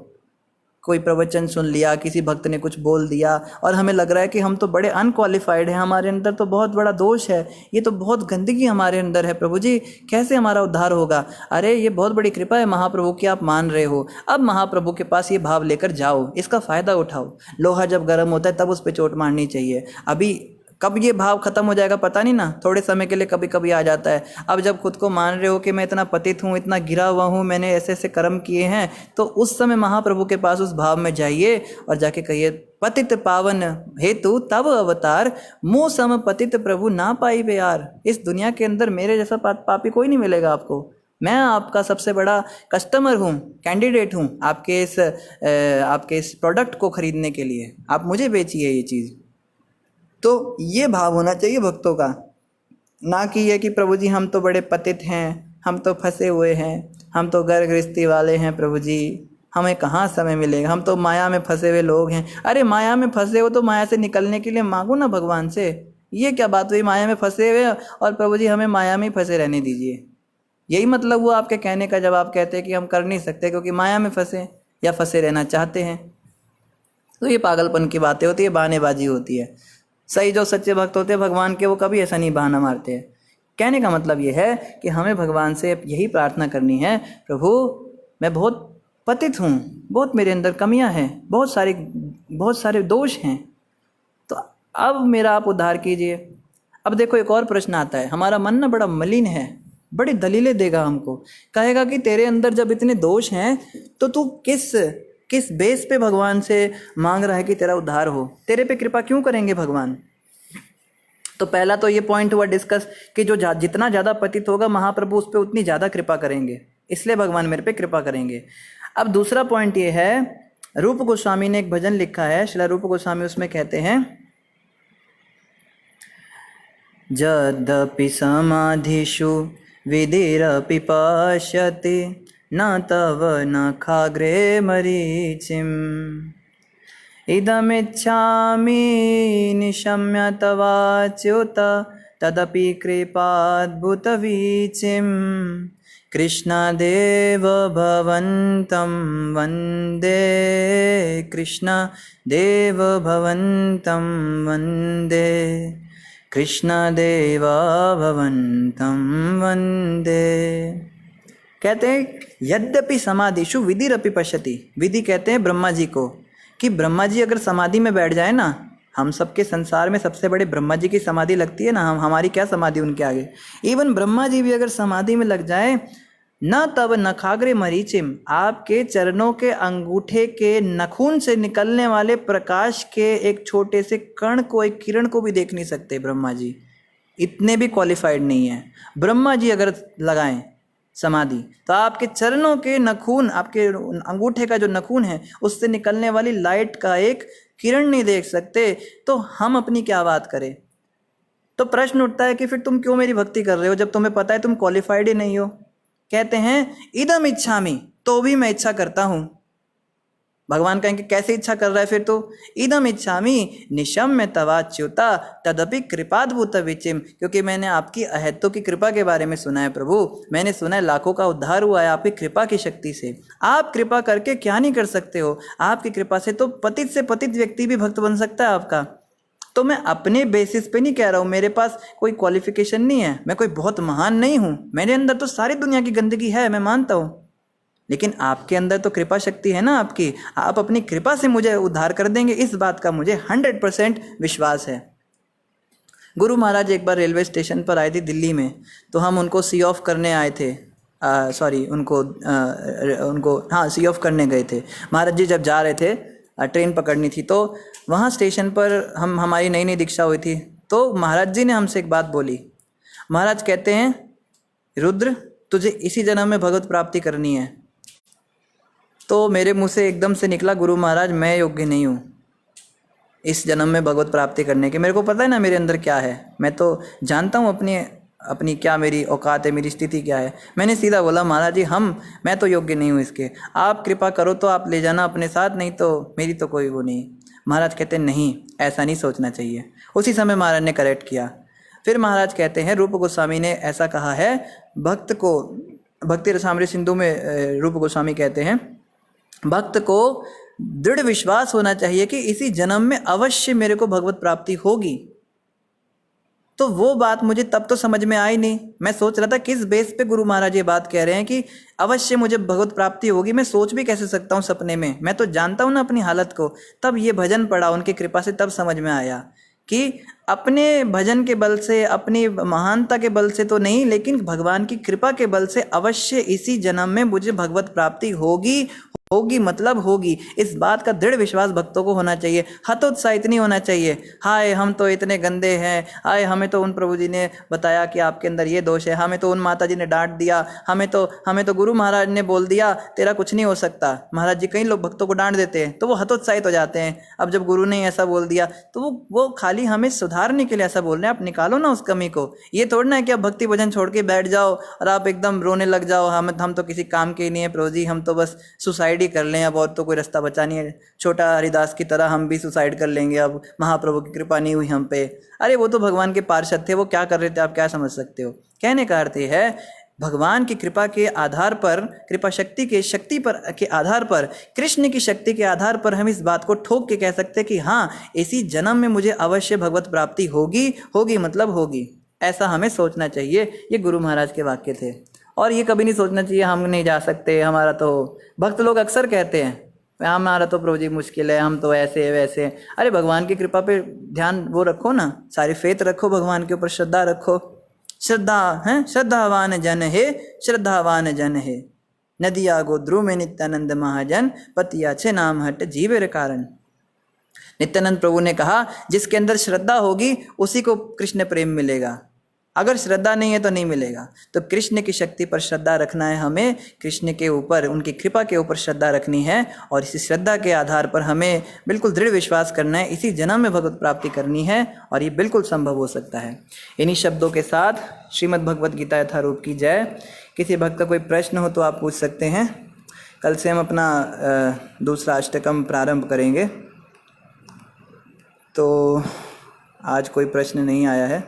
कोई प्रवचन सुन लिया, किसी भक्त ने कुछ बोल दिया और हमें लग रहा है कि हम तो बड़े अनक्वालिफाइड हैं, हमारे अंदर तो बहुत बड़ा दोष है, ये तो बहुत गंदगी हमारे अंदर है, प्रभु जी कैसे हमारा उद्धार होगा? अरे ये बहुत बड़ी कृपा है महाप्रभु की, आप मान रहे हो। अब महाप्रभु के पास ये भाव लेकर जाओ, इसका फ़ायदा उठाओ। लोहा जब गर्म होता है तब उस पर चोट मारनी चाहिए। अभी कब ये भाव खत्म हो जाएगा पता नहीं ना, थोड़े समय के लिए कभी कभी आ जाता है। अब जब खुद को मान रहे हो कि मैं इतना पतित हूँ, इतना गिरा हुआ हूँ, मैंने ऐसे ऐसे कर्म किए हैं, तो उस समय महाप्रभु के पास उस भाव में जाइए और जाके कहिए पतित पावन हेतु तब अवतार, मुँह सम पतित प्रभु ना पाई वे यार। इस दुनिया के अंदर मेरे जैसा पापी कोई नहीं मिलेगा आपको, मैं आपका सबसे बड़ा कस्टमर हूँ, कैंडिडेट हूँ आपके इस प्रोडक्ट को खरीदने के लिए, आप मुझे बेचिए ये चीज़। तो ये भाव होना चाहिए भक्तों का, ना कि ये कि प्रभु जी हम तो बड़े पतित हैं, हम तो फंसे हुए हैं, हम तो घर गृहस्थी वाले हैं, प्रभु जी हमें कहाँ समय मिलेगा, हम तो माया में फंसे हुए लोग हैं। अरे माया में फंसे हो तो माया से निकलने के लिए मांगो ना भगवान से। ये क्या बात हुई, माया में फंसे हुए और प्रभु जी हमें माया में ही फंसे रहने दीजिए? यही मतलब हुआ आपके कहने का जब आप कहते हैं कि हम कर नहीं सकते क्योंकि माया में फंसे या फंसे रहना चाहते हैं। तो ये पागलपन की बातें होती है, बहानेबाजी होती है। सही जो सच्चे भक्त होते हैं भगवान के, वो कभी ऐसा नहीं बहाना मारते हैं। कहने का मतलब ये है कि हमें भगवान से यही प्रार्थना करनी है, प्रभु मैं बहुत पतित हूँ, बहुत मेरे अंदर कमियाँ हैं, बहुत सारे दोष हैं, तो अब मेरा आप उद्धार कीजिए। अब देखो एक और प्रश्न आता है, हमारा मन ना बड़ा मलिन है, बड़ी दलीलें देगा हमको, कहेगा कि तेरे अंदर जब इतने दोष हैं तो तू किस बेस पे भगवान से मांग रहा है कि तेरा उद्धार हो? तेरे पे कृपा क्यों करेंगे भगवान? तो पहला तो ये पॉइंट हुआ डिस्कस कि जो जितना ज़्यादा पतित होगा महाप्रभु उस पर उतनी ज़्यादा कृपा करेंगे, इसलिए भगवान मेरे पे कृपा करेंगे। अब दूसरा पॉइंट ये है, रूप गोस्वामी ने एक भजन लिखा है, श्रील रूप गोस्वामी, उसमें कहते हैं यद्यपि समाधिषु विधिरपि पश्यति न तव न खाग्रे मरीचिम् इदमिच्छामि निशम्य तवाच्युत तदपि कृपाद्भुतवीचिम् कृष्णदेव भवन्तं वन्दे कृष्णदेव भवन्तं वन्दे कृष्णदेव भवन्तं वन्दे। कहते हैं यद्यपि समाधिषु विधिरपि पश्यति, विधि कहते हैं ब्रह्मा जी को, कि ब्रह्मा जी अगर समाधि में बैठ जाए ना, हम सबके संसार में सबसे बड़े ब्रह्मा जी की समाधि लगती है ना, हमारी क्या समाधि उनके आगे। इवन ब्रह्मा जी भी अगर समाधि में लग जाए, न तब नखाग्रे मरीचिम, आपके चरणों के अंगूठे के नखून से निकलने वाले प्रकाश के एक छोटे से कण को, एक किरण को भी देख नहीं सकते ब्रह्मा जी, इतने भी क्वालिफाइड नहीं है। ब्रह्मा जी अगर लगाएं समाधि तो आपके चरणों के नखून, आपके अंगूठे का जो नखून है उससे निकलने वाली लाइट का एक किरण नहीं देख सकते, तो हम अपनी क्या बात करें? तो प्रश्न उठता है कि फिर तुम क्यों मेरी भक्ति कर रहे हो जब तुम्हें पता है तुम क्वालिफाइड ही नहीं हो। कहते हैं इदम इच्छामि, तो भी मैं इच्छा करता हूँ। भगवान कहेंगे कैसे इच्छा कर रहा है फिर तो? इदम इच्छामि निशम्य तवाच्युता तदपि कृपाद्भुत विचिम, क्योंकि मैंने आपकी अहेतु की कृपा के बारे में सुना है प्रभु, मैंने सुना है लाखों का उद्धार हुआ है आपकी कृपा की शक्ति से। आप कृपा करके क्या नहीं कर सकते हो? आपकी कृपा से तो पतित से पतित व्यक्ति भी भक्त बन सकता है आपका। तो मैं अपने बेसिस पे नहीं कह रहा हूँ, मेरे पास कोई क्वालिफिकेशन नहीं है, मैं कोई बहुत महान नहीं हूँ, मेरे अंदर तो सारी दुनिया की गंदगी है, मैं मानता हूँ, लेकिन आपके अंदर तो कृपा शक्ति है ना आपकी, आप अपनी कृपा से मुझे उद्धार कर देंगे, इस बात का मुझे 100% विश्वास है। गुरु महाराज एक बार रेलवे स्टेशन पर आए थे दिल्ली में, तो हम उनको सी ऑफ करने आए थे, उनको हाँ सी ऑफ करने गए थे। महाराज जी जब जा रहे थे, ट्रेन पकड़नी थी, तो वहाँ स्टेशन पर हमारी नई नई दीक्षा हुई थी, तो महाराज जी ने हमसे एक बात बोली। महाराज कहते हैं, रुद्र तुझे इसी जन्म में भगवत प्राप्ति करनी है। तो मेरे मुंह से एकदम से निकला, गुरु महाराज मैं योग्य नहीं हूँ इस जन्म में भगवत प्राप्ति करने के, मेरे को पता है ना मेरे अंदर क्या है, मैं तो जानता हूँ अपनी क्या मेरी औकात है, मेरी स्थिति क्या है। मैंने सीधा बोला, महाराज जी मैं तो योग्य नहीं हूँ इसके, आप कृपा करो तो आप ले जाना अपने साथ, नहीं तो मेरी तो कोई वो नहीं। महाराज कहते नहीं, ऐसा नहीं सोचना चाहिए। उसी समय महाराज ने करेक्ट किया। फिर महाराज कहते हैं, रूप गोस्वामी ने ऐसा कहा है भक्त को, भक्ति रसामृत सिंधु में रूप गोस्वामी कहते हैं, भक्त को दृढ़ विश्वास होना चाहिए कि इसी जन्म में अवश्य मेरे को भगवत प्राप्ति होगी। तो वो बात मुझे तब तो समझ में आई नहीं, मैं सोच रहा था किस बेस पे गुरु महाराज ये बात कह रहे हैं कि अवश्य मुझे भगवत प्राप्ति होगी, मैं सोच भी कैसे सकता हूँ सपने में, मैं तो जानता हूँ ना अपनी हालत को। तब ये भजन पढ़ा उनकी कृपा से, तब समझ में आया कि अपने भजन के बल से, अपनी महानता के बल से तो नहीं, लेकिन भगवान की कृपा के बल से अवश्य इसी जन्म में मुझे भगवत प्राप्ति होगी मतलब होगी। इस बात का दृढ़ विश्वास भक्तों को होना चाहिए, हतोत्साहित नहीं होना चाहिए, हाय हम तो इतने गंदे हैं, हाय हमें तो उन प्रभु जी ने बताया कि आपके अंदर ये दोष है, हमें तो उन माता जी ने डांट दिया, हमें तो गुरु महाराज ने बोल दिया तेरा कुछ नहीं हो सकता। महाराज जी कई लोग भक्तों को डांट देते हैं तो वो हतोत्साहित हो जाते हैं। अब जब गुरु ने ऐसा बोल दिया तो वो खाली हमें सुधारने के लिए ऐसा बोल रहे हैं, आप निकालो ना उस कमी को। ये थोड़ा ना है कि आप भक्ति भजन छोड़ के बैठ जाओ और आप एकदम रोने लग जाओ, हम तो किसी काम के नहीं है प्रभु जी, हम तो बस सुसाइड ही कर लें, अब और तो कोई रास्ता बचा नहीं है, छोटा हरिदास की तरह हम भी सुसाइड कर लेंगे, अब महाप्रभु की कृपा नहीं हुई हम पे। अरे वो तो भगवान के पार्षद थे, वो क्या कर रहे थे आप क्या समझ सकते हो। कहने का अर्थ है भगवान की कृपा के आधार पर, कृपा शक्ति के आधार पर, कृष्ण की शक्ति के आधार पर हम इस बात को ठोक के कह सकते हैं कि हाँ इसी जन्म में मुझे अवश्य भगवत प्राप्ति होगी मतलब होगी। ऐसा हमें सोचना चाहिए। ये गुरु महाराज के वाक्य थे। और ये कभी नहीं सोचना चाहिए हम नहीं जा सकते, हमारा तो, भक्त लोग अक्सर कहते हैं हमारा तो प्रभु जी मुश्किल है, हम तो ऐसे वैसे। अरे भगवान की कृपा पे ध्यान वो रखो ना, सारी फेथ रखो, भगवान के ऊपर श्रद्धा रखो। श्रद्धावान जन है नदिया गोद्रु में नित्यानंद महाजन पतिया छे नाम हट जीवेर कारण। नित्यानंद प्रभु ने कहा जिसके अंदर श्रद्धा होगी उसी को कृष्ण प्रेम मिलेगा, अगर श्रद्धा नहीं है तो नहीं मिलेगा। तो कृष्ण की शक्ति पर श्रद्धा रखना है हमें, कृष्ण के ऊपर, उनकी कृपा के ऊपर श्रद्धा रखनी है, और इसी श्रद्धा के आधार पर हमें बिल्कुल दृढ़ विश्वास करना है, इसी जन्म में भगवत प्राप्ति करनी है, और ये बिल्कुल संभव हो सकता है। इन्हीं शब्दों के साथ श्रीमद् भगवद गीता यथारूप की जय। किसी भक्त का कोई प्रश्न हो तो आप पूछ सकते हैं। कल से हम अपना दूसरा अष्टकम प्रारंभ करेंगे, तो आज कोई प्रश्न नहीं आया है।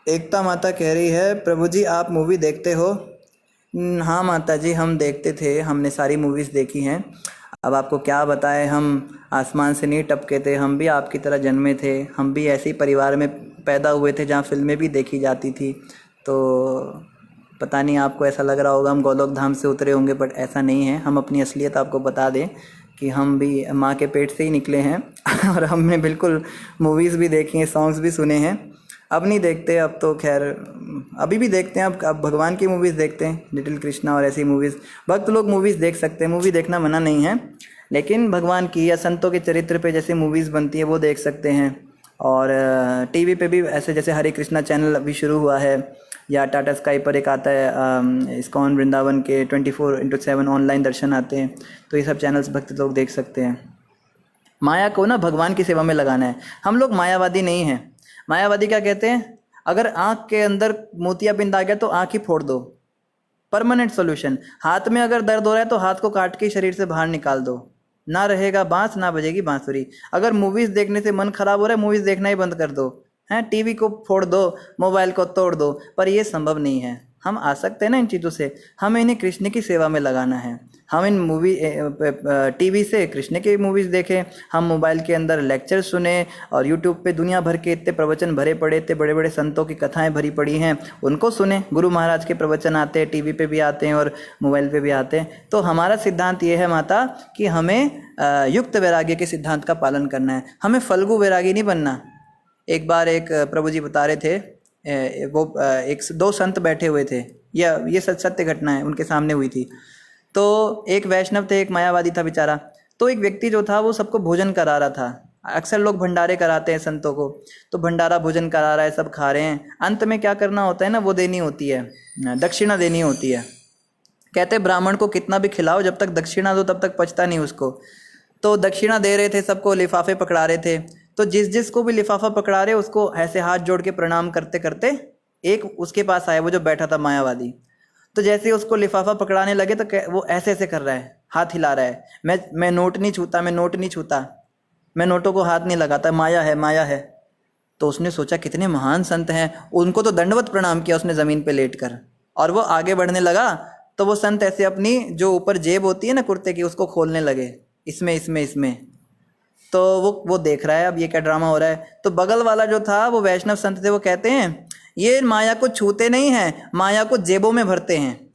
एकता माता कह रही है, प्रभु जी आप मूवी देखते हो? हाँ माता जी हम देखते थे, हमने सारी मूवीज़ देखी हैं। अब आपको क्या बताएं, हम आसमान से नहीं टपके थे, हम भी आपकी तरह जन्मे थे, हम भी ऐसे ही परिवार में पैदा हुए थे जहाँ फिल्में भी देखी जाती थी। तो पता नहीं आपको ऐसा लग रहा होगा हम गोलोक धाम से उतरे होंगे, बट ऐसा नहीं है। हम अपनी असलियत आपको बता दें कि हम भी माँ के पेट से ही निकले हैं और हमने बिल्कुल मूवीज़ भी देखी हैं, सॉन्ग्स भी सुने हैं। अब नहीं देखते, अब तो खैर अभी भी देखते हैं, अब भगवान की मूवीज़ देखते हैं, लिटिल कृष्णा और ऐसी मूवीज़। भक्त लोग मूवीज़ देख सकते हैं, मूवी देखना मना नहीं है, लेकिन भगवान की या संतों के चरित्र पे जैसे मूवीज़ बनती है वो देख सकते हैं। और टीवी पे भी ऐसे जैसे हरे कृष्णा चैनल अभी शुरू हुआ है, या टाटा स्काई पर एक आता है इस्कॉन वृंदावन के 24/7 ऑनलाइन दर्शन आते हैं, तो ये सब चैनल्स भक्त लोग देख सकते हैं। माया को ना भगवान की सेवा में लगाना है। हम लोग मायावादी नहीं हैं। मायावादी क्या कहते हैं, अगर आँख के अंदर मोतियाबिंद आ गया तो आँख ही फोड़ दो, परमानेंट सॉल्यूशन। हाथ में अगर दर्द हो रहा है तो हाथ को काट के शरीर से बाहर निकाल दो, ना रहेगा बांस ना बजेगी बांसुरी। अगर मूवीज़ देखने से मन खराब हो रहा है, मूवीज़ देखना ही बंद कर दो, हैं, टीवी को फोड़ दो, मोबाइल को तोड़ दो, पर ये संभव नहीं है। हम आसक्त हैं ना इन चीज़ों से, हमें इन्हें कृष्ण की सेवा में लगाना है। हम इन मूवी टीवी से कृष्ण की मूवीज़ देखें, हम मोबाइल के अंदर लेक्चर सुने, और यूट्यूब पे दुनिया भर के इतने प्रवचन भरे पड़े, इतने बड़े बड़े संतों की कथाएं भरी पड़ी हैं, उनको सुने। गुरु महाराज के प्रवचन आते हैं, टीवी पे भी आते हैं और मोबाइल पे भी आते हैं। तो हमारा सिद्धांत ये है माता कि हमें युक्त वैराग्य के सिद्धांत का पालन करना है, हमें फल्गु वैरागी नहीं बनना। एक बार एक प्रभु जी बता रहे थे, वो एक दो संत बैठे हुए थे, या ये सत्य घटना है, उनके सामने हुई थी। तो एक वैष्णव थे, एक मायावादी था बेचारा। तो एक व्यक्ति जो था वो सबको भोजन करा रहा था। अक्सर लोग भंडारे कराते हैं संतों को, तो भंडारा भोजन करा रहा है, सब खा रहे हैं। अंत में क्या करना होता है ना, वो देनी होती है, दक्षिणा देनी होती है। कहते ब्राह्मण को कितना भी खिलाओ, जब तक दक्षिणा दो तब तक पचता नहीं उसको। तो दक्षिणा दे रहे थे, सबको लिफाफे पकड़ा रहे थे। तो जिस को भी लिफाफा पकड़ा रहे उसको ऐसे हाथ जोड़ के प्रणाम करते करते एक उसके पास आया, वो जो बैठा था मायावादी। तो जैसे ही उसको लिफाफा पकड़ाने लगे तो वो ऐसे ऐसे कर रहा है, हाथ हिला रहा है, मैं नोट नहीं छूता, मैं नोट नहीं छूता, मैं नोटों को हाथ नहीं लगाता, माया है, माया है। तो उसने सोचा कितने महान संत हैं, उनको तो दंडवत प्रणाम किया उसने ज़मीन पे लेटकर। और वो आगे बढ़ने लगा तो वो संत ऐसे अपनी जो ऊपर जेब होती है ना कुर्ते की, उसको खोलने लगे, इसमें इसमें इसमें। तो वो देख रहा है अब ये क्या ड्रामा हो रहा है। तो बगल वाला जो था, वो वैष्णव संत थे, वो कहते हैं ये माया को छूते नहीं हैं, माया को जेबों में भरते हैं।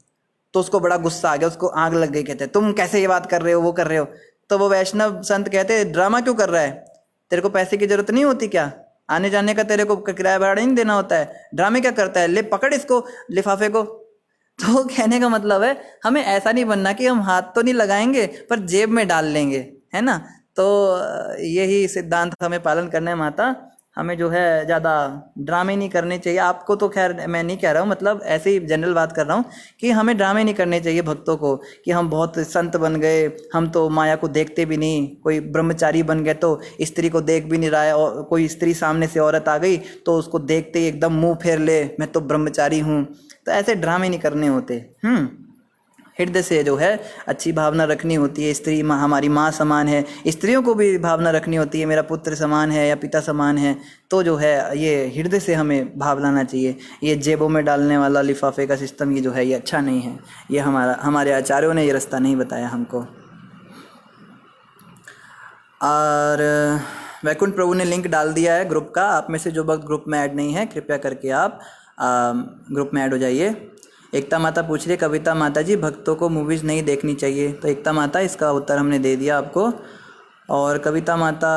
तो उसको बड़ा गुस्सा आ गया, उसको आग लग गई। कहते तुम कैसे ये बात कर रहे हो, वो कर रहे हो। तो वो वैष्णव संत कहते ड्रामा क्यों कर रहा है, तेरे को पैसे की जरूरत नहीं होती क्या, आने जाने का तेरे को किराया भाड़ा नहीं देना होता है, ड्रामे क्या करता है, ले पकड़ इसको लिफाफे को। तो कहने का मतलब है हमें ऐसा नहीं बनना कि हम हाथ तो नहीं लगाएंगे पर जेब में डाल लेंगे, है ना। तो यही सिद्धांत हमें पालन करना है माता। हमें जो है ज़्यादा ड्रामे नहीं करने चाहिए। आपको तो खैर मैं नहीं कह रहा हूँ, मतलब ऐसे ही जनरल बात कर रहा हूँ कि हमें ड्रामे नहीं करने चाहिए भक्तों को, कि हम बहुत संत बन गए, हम तो माया को देखते भी नहीं। कोई ब्रह्मचारी बन गए तो स्त्री को देख भी नहीं रहा है, और कोई स्त्री सामने से औरत आ गई तो उसको देखते ही एकदम मुंह फेर ले, मैं तो ब्रह्मचारी हूँ। तो ऐसे ड्रामे नहीं करने होते। हृदय से जो है अच्छी भावना रखनी होती है। स्त्री हमारी माँ समान है, स्त्रियों को भी भावना रखनी होती है, मेरा पुत्र समान है या पिता समान है। तो जो है ये हृदय से हमें भाव लाना चाहिए। ये जेबों में डालने वाला लिफाफे का सिस्टम ये जो है ये अच्छा नहीं है। ये हमारे आचार्यों ने ये रास्ता नहीं बताया हमको। और वैकुंठ प्रभु ने लिंक डाल दिया है ग्रुप का। आप में से जो भक्त ग्रुप में ऐड नहीं है कृपया करके आप ग्रुप में ऐड हो जाइए। एकता माता पूछ रही कविता माता जी भक्तों को मूवीज़ नहीं देखनी चाहिए। तो एकता माता इसका उत्तर हमने दे दिया आपको। और कविता माता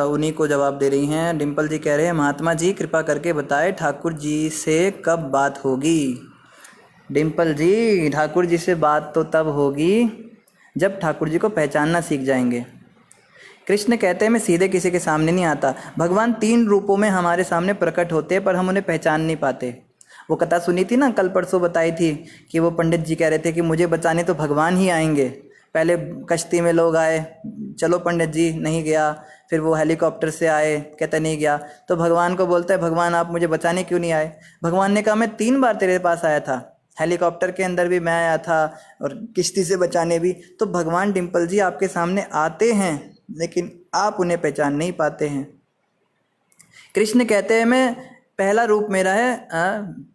उन्हीं को जवाब दे रही हैं। डिम्पल जी कह रहे हैं महात्मा जी कृपा करके बताएं ठाकुर जी से कब बात होगी। डिम्पल जी ठाकुर जी से बात तो तब होगी जब ठाकुर जी को पहचानना सीख जाएंगे। कृष्ण कहते हैं मैं सीधे किसी के सामने नहीं आता। भगवान 3 रूपों में हमारे सामने प्रकट होते हैं पर हम उन्हें पहचान नहीं पाते। वो कथा सुनी थी ना, कल परसों बताई थी कि वो पंडित जी कह रहे थे कि मुझे बचाने तो भगवान ही आएंगे। पहले कश्ती में लोग आए, चलो पंडित जी, नहीं गया। फिर वो हेलीकॉप्टर से आए, कहता नहीं गया। तो भगवान को बोलता है भगवान आप मुझे बचाने क्यों नहीं आए। भगवान ने कहा मैं 3 बार तेरे पास आया था, हेलीकॉप्टर के अंदर भी मैं आया था और किश्ती से बचाने भी। तो भगवान डिम्पल जी आपके सामने आते हैं लेकिन आप उन्हें पहचान नहीं पाते हैं। कृष्ण कहते हैं मैं पहला रूप मेरा है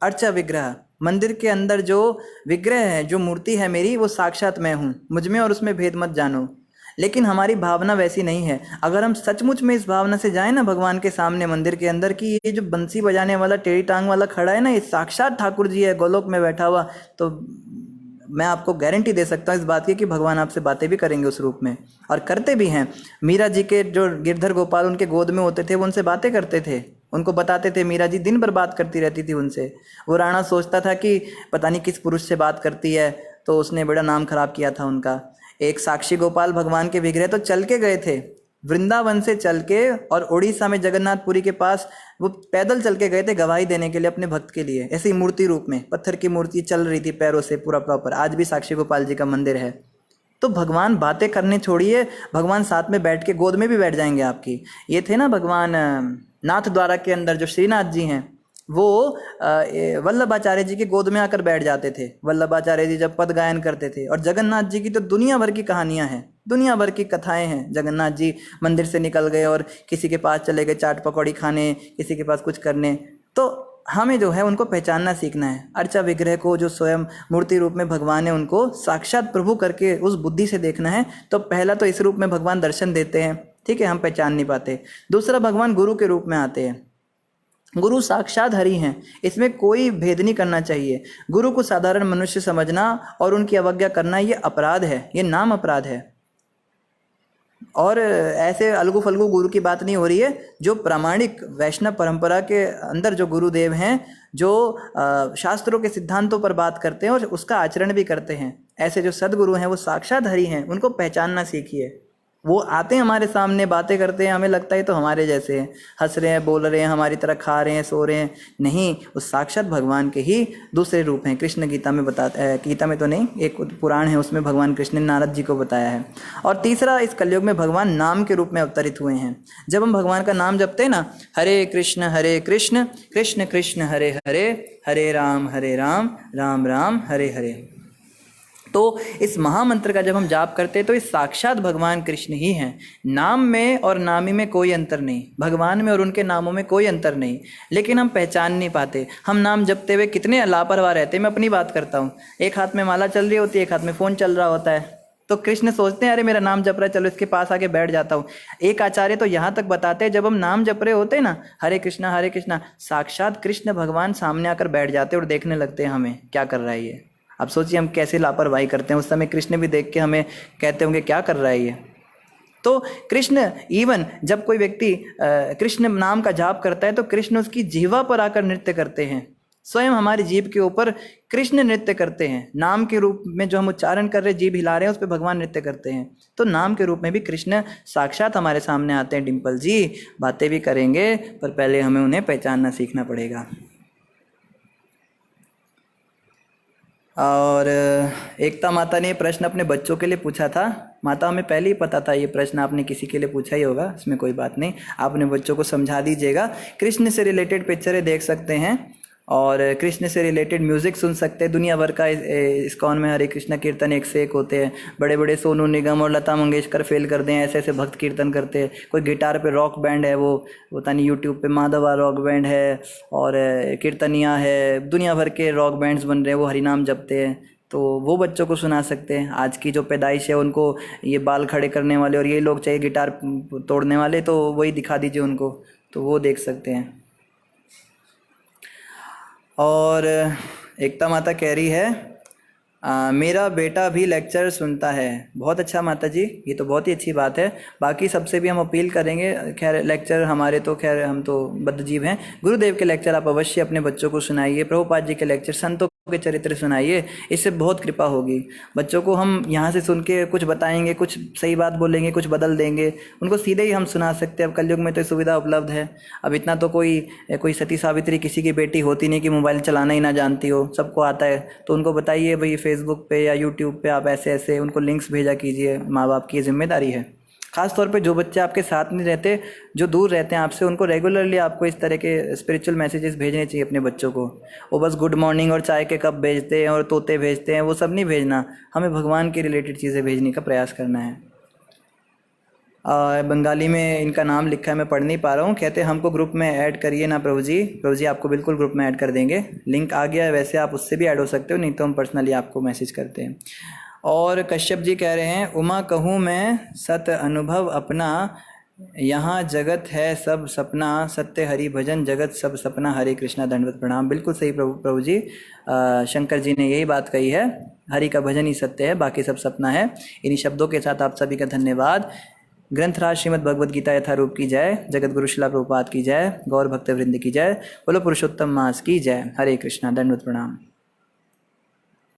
अर्चा विग्रह। मंदिर के अंदर जो विग्रह है, जो मूर्ति है मेरी, वो साक्षात मैं हूँ, मुझ में और उसमें भेद मत जानो। लेकिन हमारी भावना वैसी नहीं है। अगर हम सचमुच में इस भावना से जाएं ना भगवान के सामने मंदिर के अंदर कि ये जो बंसी बजाने वाला टेढ़ी टांग वाला खड़ा है ना, ये साक्षात ठाकुर जी है गोलोक में बैठा हुआ, तो मैं आपको गारंटी दे सकता हूँ इस बात की कि भगवान आपसे बातें भी करेंगे उस रूप में, और करते भी हैं। मीरा जी के जो गिरधर गोपाल उनके गोद में होते थे वो उनसे बातें करते थे, उनको बताते थे। मीरा जी दिन भर बात करती रहती थी उनसे। वो राणा सोचता था कि पता नहीं किस पुरुष से बात करती है, तो उसने बड़ा नाम खराब किया था उनका। एक साक्षी गोपाल भगवान के विग्रह तो चल के गए थे, वृंदावन से चल के, और उड़ीसा में जगन्नाथपुरी के पास वो पैदल चल के गए थे गवाही देने के लिए अपने भक्त के लिए। ऐसी मूर्ति रूप में पत्थर की मूर्ति चल रही थी पैरों से पूरा प्रॉपर। आज भी साक्षी गोपाल जी का मंदिर है। तो भगवान बातें करने छोड़िए, भगवान साथ में बैठ के गोद में भी बैठ जाएंगे आपकी। ये थे ना भगवान नाथ द्वारा के अंदर जो श्रीनाथ जी हैं, वो वल्लभाचार्य जी के गोद में आकर बैठ जाते थे। वल्लभाचार्य जी जब पद गायन करते थे। और जगन्नाथ जी की तो दुनिया भर की कहानियां हैं, दुनिया भर की कथाएं हैं। जगन्नाथ जी मंदिर से निकल गए और किसी के पास चले गए चाट पकौड़ी खाने, किसी के पास कुछ करने। तो हमें जो है उनको पहचानना सीखना है। अर्चा विग्रह को जो स्वयं मूर्ति रूप में भगवान है उनको साक्षात प्रभु करके उस बुद्धि से देखना है। तो पहला तो इस रूप में भगवान दर्शन देते हैं, ठीक है, हम पहचान नहीं पाते। दूसरा, भगवान गुरु के रूप में आते हैं। गुरु साक्षात हरि हैं, इसमें कोई भेद नहीं करना चाहिए। गुरु को साधारण मनुष्य समझना और उनकी अवज्ञा करना ये अपराध है, ये नाम अपराध है। और ऐसे अलगू फलगू गुरु की बात नहीं हो रही है। जो प्रामाणिक वैष्णव परंपरा के अंदर जो गुरुदेव हैं, जो शास्त्रों के सिद्धांतों पर बात करते हैं और उसका आचरण भी करते हैं, ऐसे जो सदगुरु हैं वो साक्षात हरि हैं, उनको पहचानना सीखिए। वो आते हैं हमारे सामने, बातें करते हैं, हमें लगता है तो हमारे जैसे हैं, हंस रहे हैं, बोल रहे हैं, हमारी तरह खा रहे हैं, सो रहे हैं, नहीं, वो साक्षात भगवान के ही दूसरे रूप हैं। कृष्ण गीता में बताता है, गीता में तो नहीं, एक पुराण है उसमें भगवान कृष्ण ने नारद जी को बताया है। और तीसरा, इस कलयुग में भगवान नाम के रूप में अवतरित हुए हैं। जब हम भगवान का नाम जपते हैं ना, हरे कृष्ण कृष्ण कृष्ण हरे हरे, हरे राम राम राम हरे हरे, तो इस महामंत्र का जब हम जाप करते हैं तो इस साक्षात भगवान कृष्ण ही हैं। नाम में और नामी में कोई अंतर नहीं, भगवान में और उनके नामों में कोई अंतर नहीं, लेकिन हम पहचान नहीं पाते। हम नाम जपते हुए कितने लापरवाह रहते हैं। मैं अपनी बात करता हूँ, एक हाथ में माला चल रही होती है, एक हाथ में फ़ोन चल रहा होता है, तो कृष्ण सोचते हैं अरे मेरा नाम जप रहा है, चलो इसके पास आके बैठ जाता हूँ। एक आचार्य तो यहाँ तक बताते हैं, जब हम नाम जप रहे होते हैं ना, हरे कृष्णा, साक्षात कृष्ण भगवान सामने आकर बैठ जाते हैं और देखने लगते हैं हमें क्या कर रहा है ये। अब सोचिए हम कैसे लापरवाही करते हैं। उस समय कृष्ण भी देख के हमें कहते होंगे क्या कर रहा है ये। तो कृष्ण, इवन जब कोई व्यक्ति कृष्ण नाम का जाप करता है तो कृष्ण उसकी जीवा पर आकर नृत्य करते हैं। स्वयं हमारी जीभ के ऊपर कृष्ण नृत्य करते हैं। नाम के रूप में जो हम उच्चारण कर रहे हैं, जीभ हिला रहे हैं, उस पर भगवान नृत्य करते हैं। तो नाम के रूप में भी कृष्ण साक्षात हमारे सामने आते हैं। डिम्पल जी बातें भी करेंगे, पर पहले हमें उन्हें पहचानना सीखना पड़ेगा। और एकता माता ने प्रश्न अपने बच्चों के लिए पूछा था। माता, हमें पहले ही पता था ये प्रश्न आपने किसी के लिए पूछा ही होगा, इसमें कोई बात नहीं, आप अपने बच्चों को समझा दीजिएगा। कृष्ण से रिलेटेड पिक्चरें देख सकते हैं और कृष्ण से रिलेटेड म्यूज़िक सुन सकते हैं। दुनिया भर का इस्कॉन में हरे कृष्ण कीर्तन एक से एक होते हैं। बड़े बड़े सोनू निगम और लता मंगेशकर फेल कर दें, ऐसे ऐसे भक्त कीर्तन करते हैं। कोई गिटार पे रॉक बैंड है, वो पता नहीं यूट्यूब पे माधवा रॉक बैंड है और कीर्तनिया है, दुनिया भर के रॉक बैंड्स बन रहे हैं, वो हरिनाम जपते हैं। तो वो बच्चों को सुना सकते हैं। आज की जो पैदाइश है उनको ये बाल खड़े करने वाले और ये लोग चाहिए गिटार तोड़ने वाले, तो वही दिखा दीजिए उनको, तो वो देख सकते हैं। और एकता माता कह रही है मेरा बेटा भी लेक्चर सुनता है। बहुत अच्छा माता जी, ये तो बहुत ही अच्छी बात है। बाकी सबसे भी हम अपील करेंगे, खैर लेक्चर हमारे तो खैर हम तो बद्धजीव हैं, गुरुदेव के लेक्चर आप अवश्य अपने बच्चों को सुनाइए, प्रभुपाद जी के लेक्चर, संतों के चरित्र सुनाइए, इससे बहुत कृपा होगी। बच्चों को हम यहाँ से सुन के कुछ बताएंगे, कुछ सही बात बोलेंगे, कुछ बदल देंगे, उनको सीधे ही हम सुना सकते हैं। अब कलयुग में तो सुविधा उपलब्ध है। अब इतना तो कोई सती सावित्री किसी की बेटी होती नहीं कि मोबाइल चलाना ही ना जानती हो, सबको आता है। तो उनको बताइए भाई फेसबुक पे या यूट्यूब पे आप ऐसे ऐसे उनको लिंक्स भेजा कीजिए। माँ बाप की जिम्मेदारी है। ख़ास तौर पे जो बच्चे आपके साथ नहीं रहते, जो दूर रहते हैं आपसे, उनको रेगुलरली आपको इस तरह के स्पिरिचुअल मैसेजेस भेजने चाहिए अपने बच्चों को। वो बस गुड मॉर्निंग और चाय के कप भेजते हैं और तोते भेजते हैं, वो सब नहीं भेजना। हमें भगवान के रिलेटेड चीज़ें भेजने का प्रयास करना है। बंगाली में इनका नाम लिखा है, मैं पढ़ नहीं पा रहा हूँ। कहते हैं हमको ग्रुप में ऐड करिए ना प्रभु जी। प्रभु जी आपको बिल्कुल ग्रुप में ऐड कर देंगे, लिंक आ गया है। वैसे आप उससे भी ऐड हो सकते हो, नहीं तो हम पर्सनली आपको मैसेज करते हैं। और कश्यप जी कह रहे हैं उमा कहूँ मैं सत अनुभव अपना, यहाँ जगत है सब सपना, सत्य हरि भजन जगत सब सपना, हरे कृष्णा दंडवत प्रणाम। बिल्कुल सही प्रभु जी, शंकर जी ने यही बात कही है, हरि का भजन ही सत्य है, बाकी सब सपना है। इन्हीं शब्दों के साथ आप सभी का धन्यवाद। ग्रंथराज श्रीमद् भगवद गीता यथारूप की जय, जगत गुरु शिला प्रभुपाद की जय, गौर भक्त वृंद की जय, बोलो पुरुषोत्तम मास की जय। हरे कृष्णा दंडवत प्रणाम।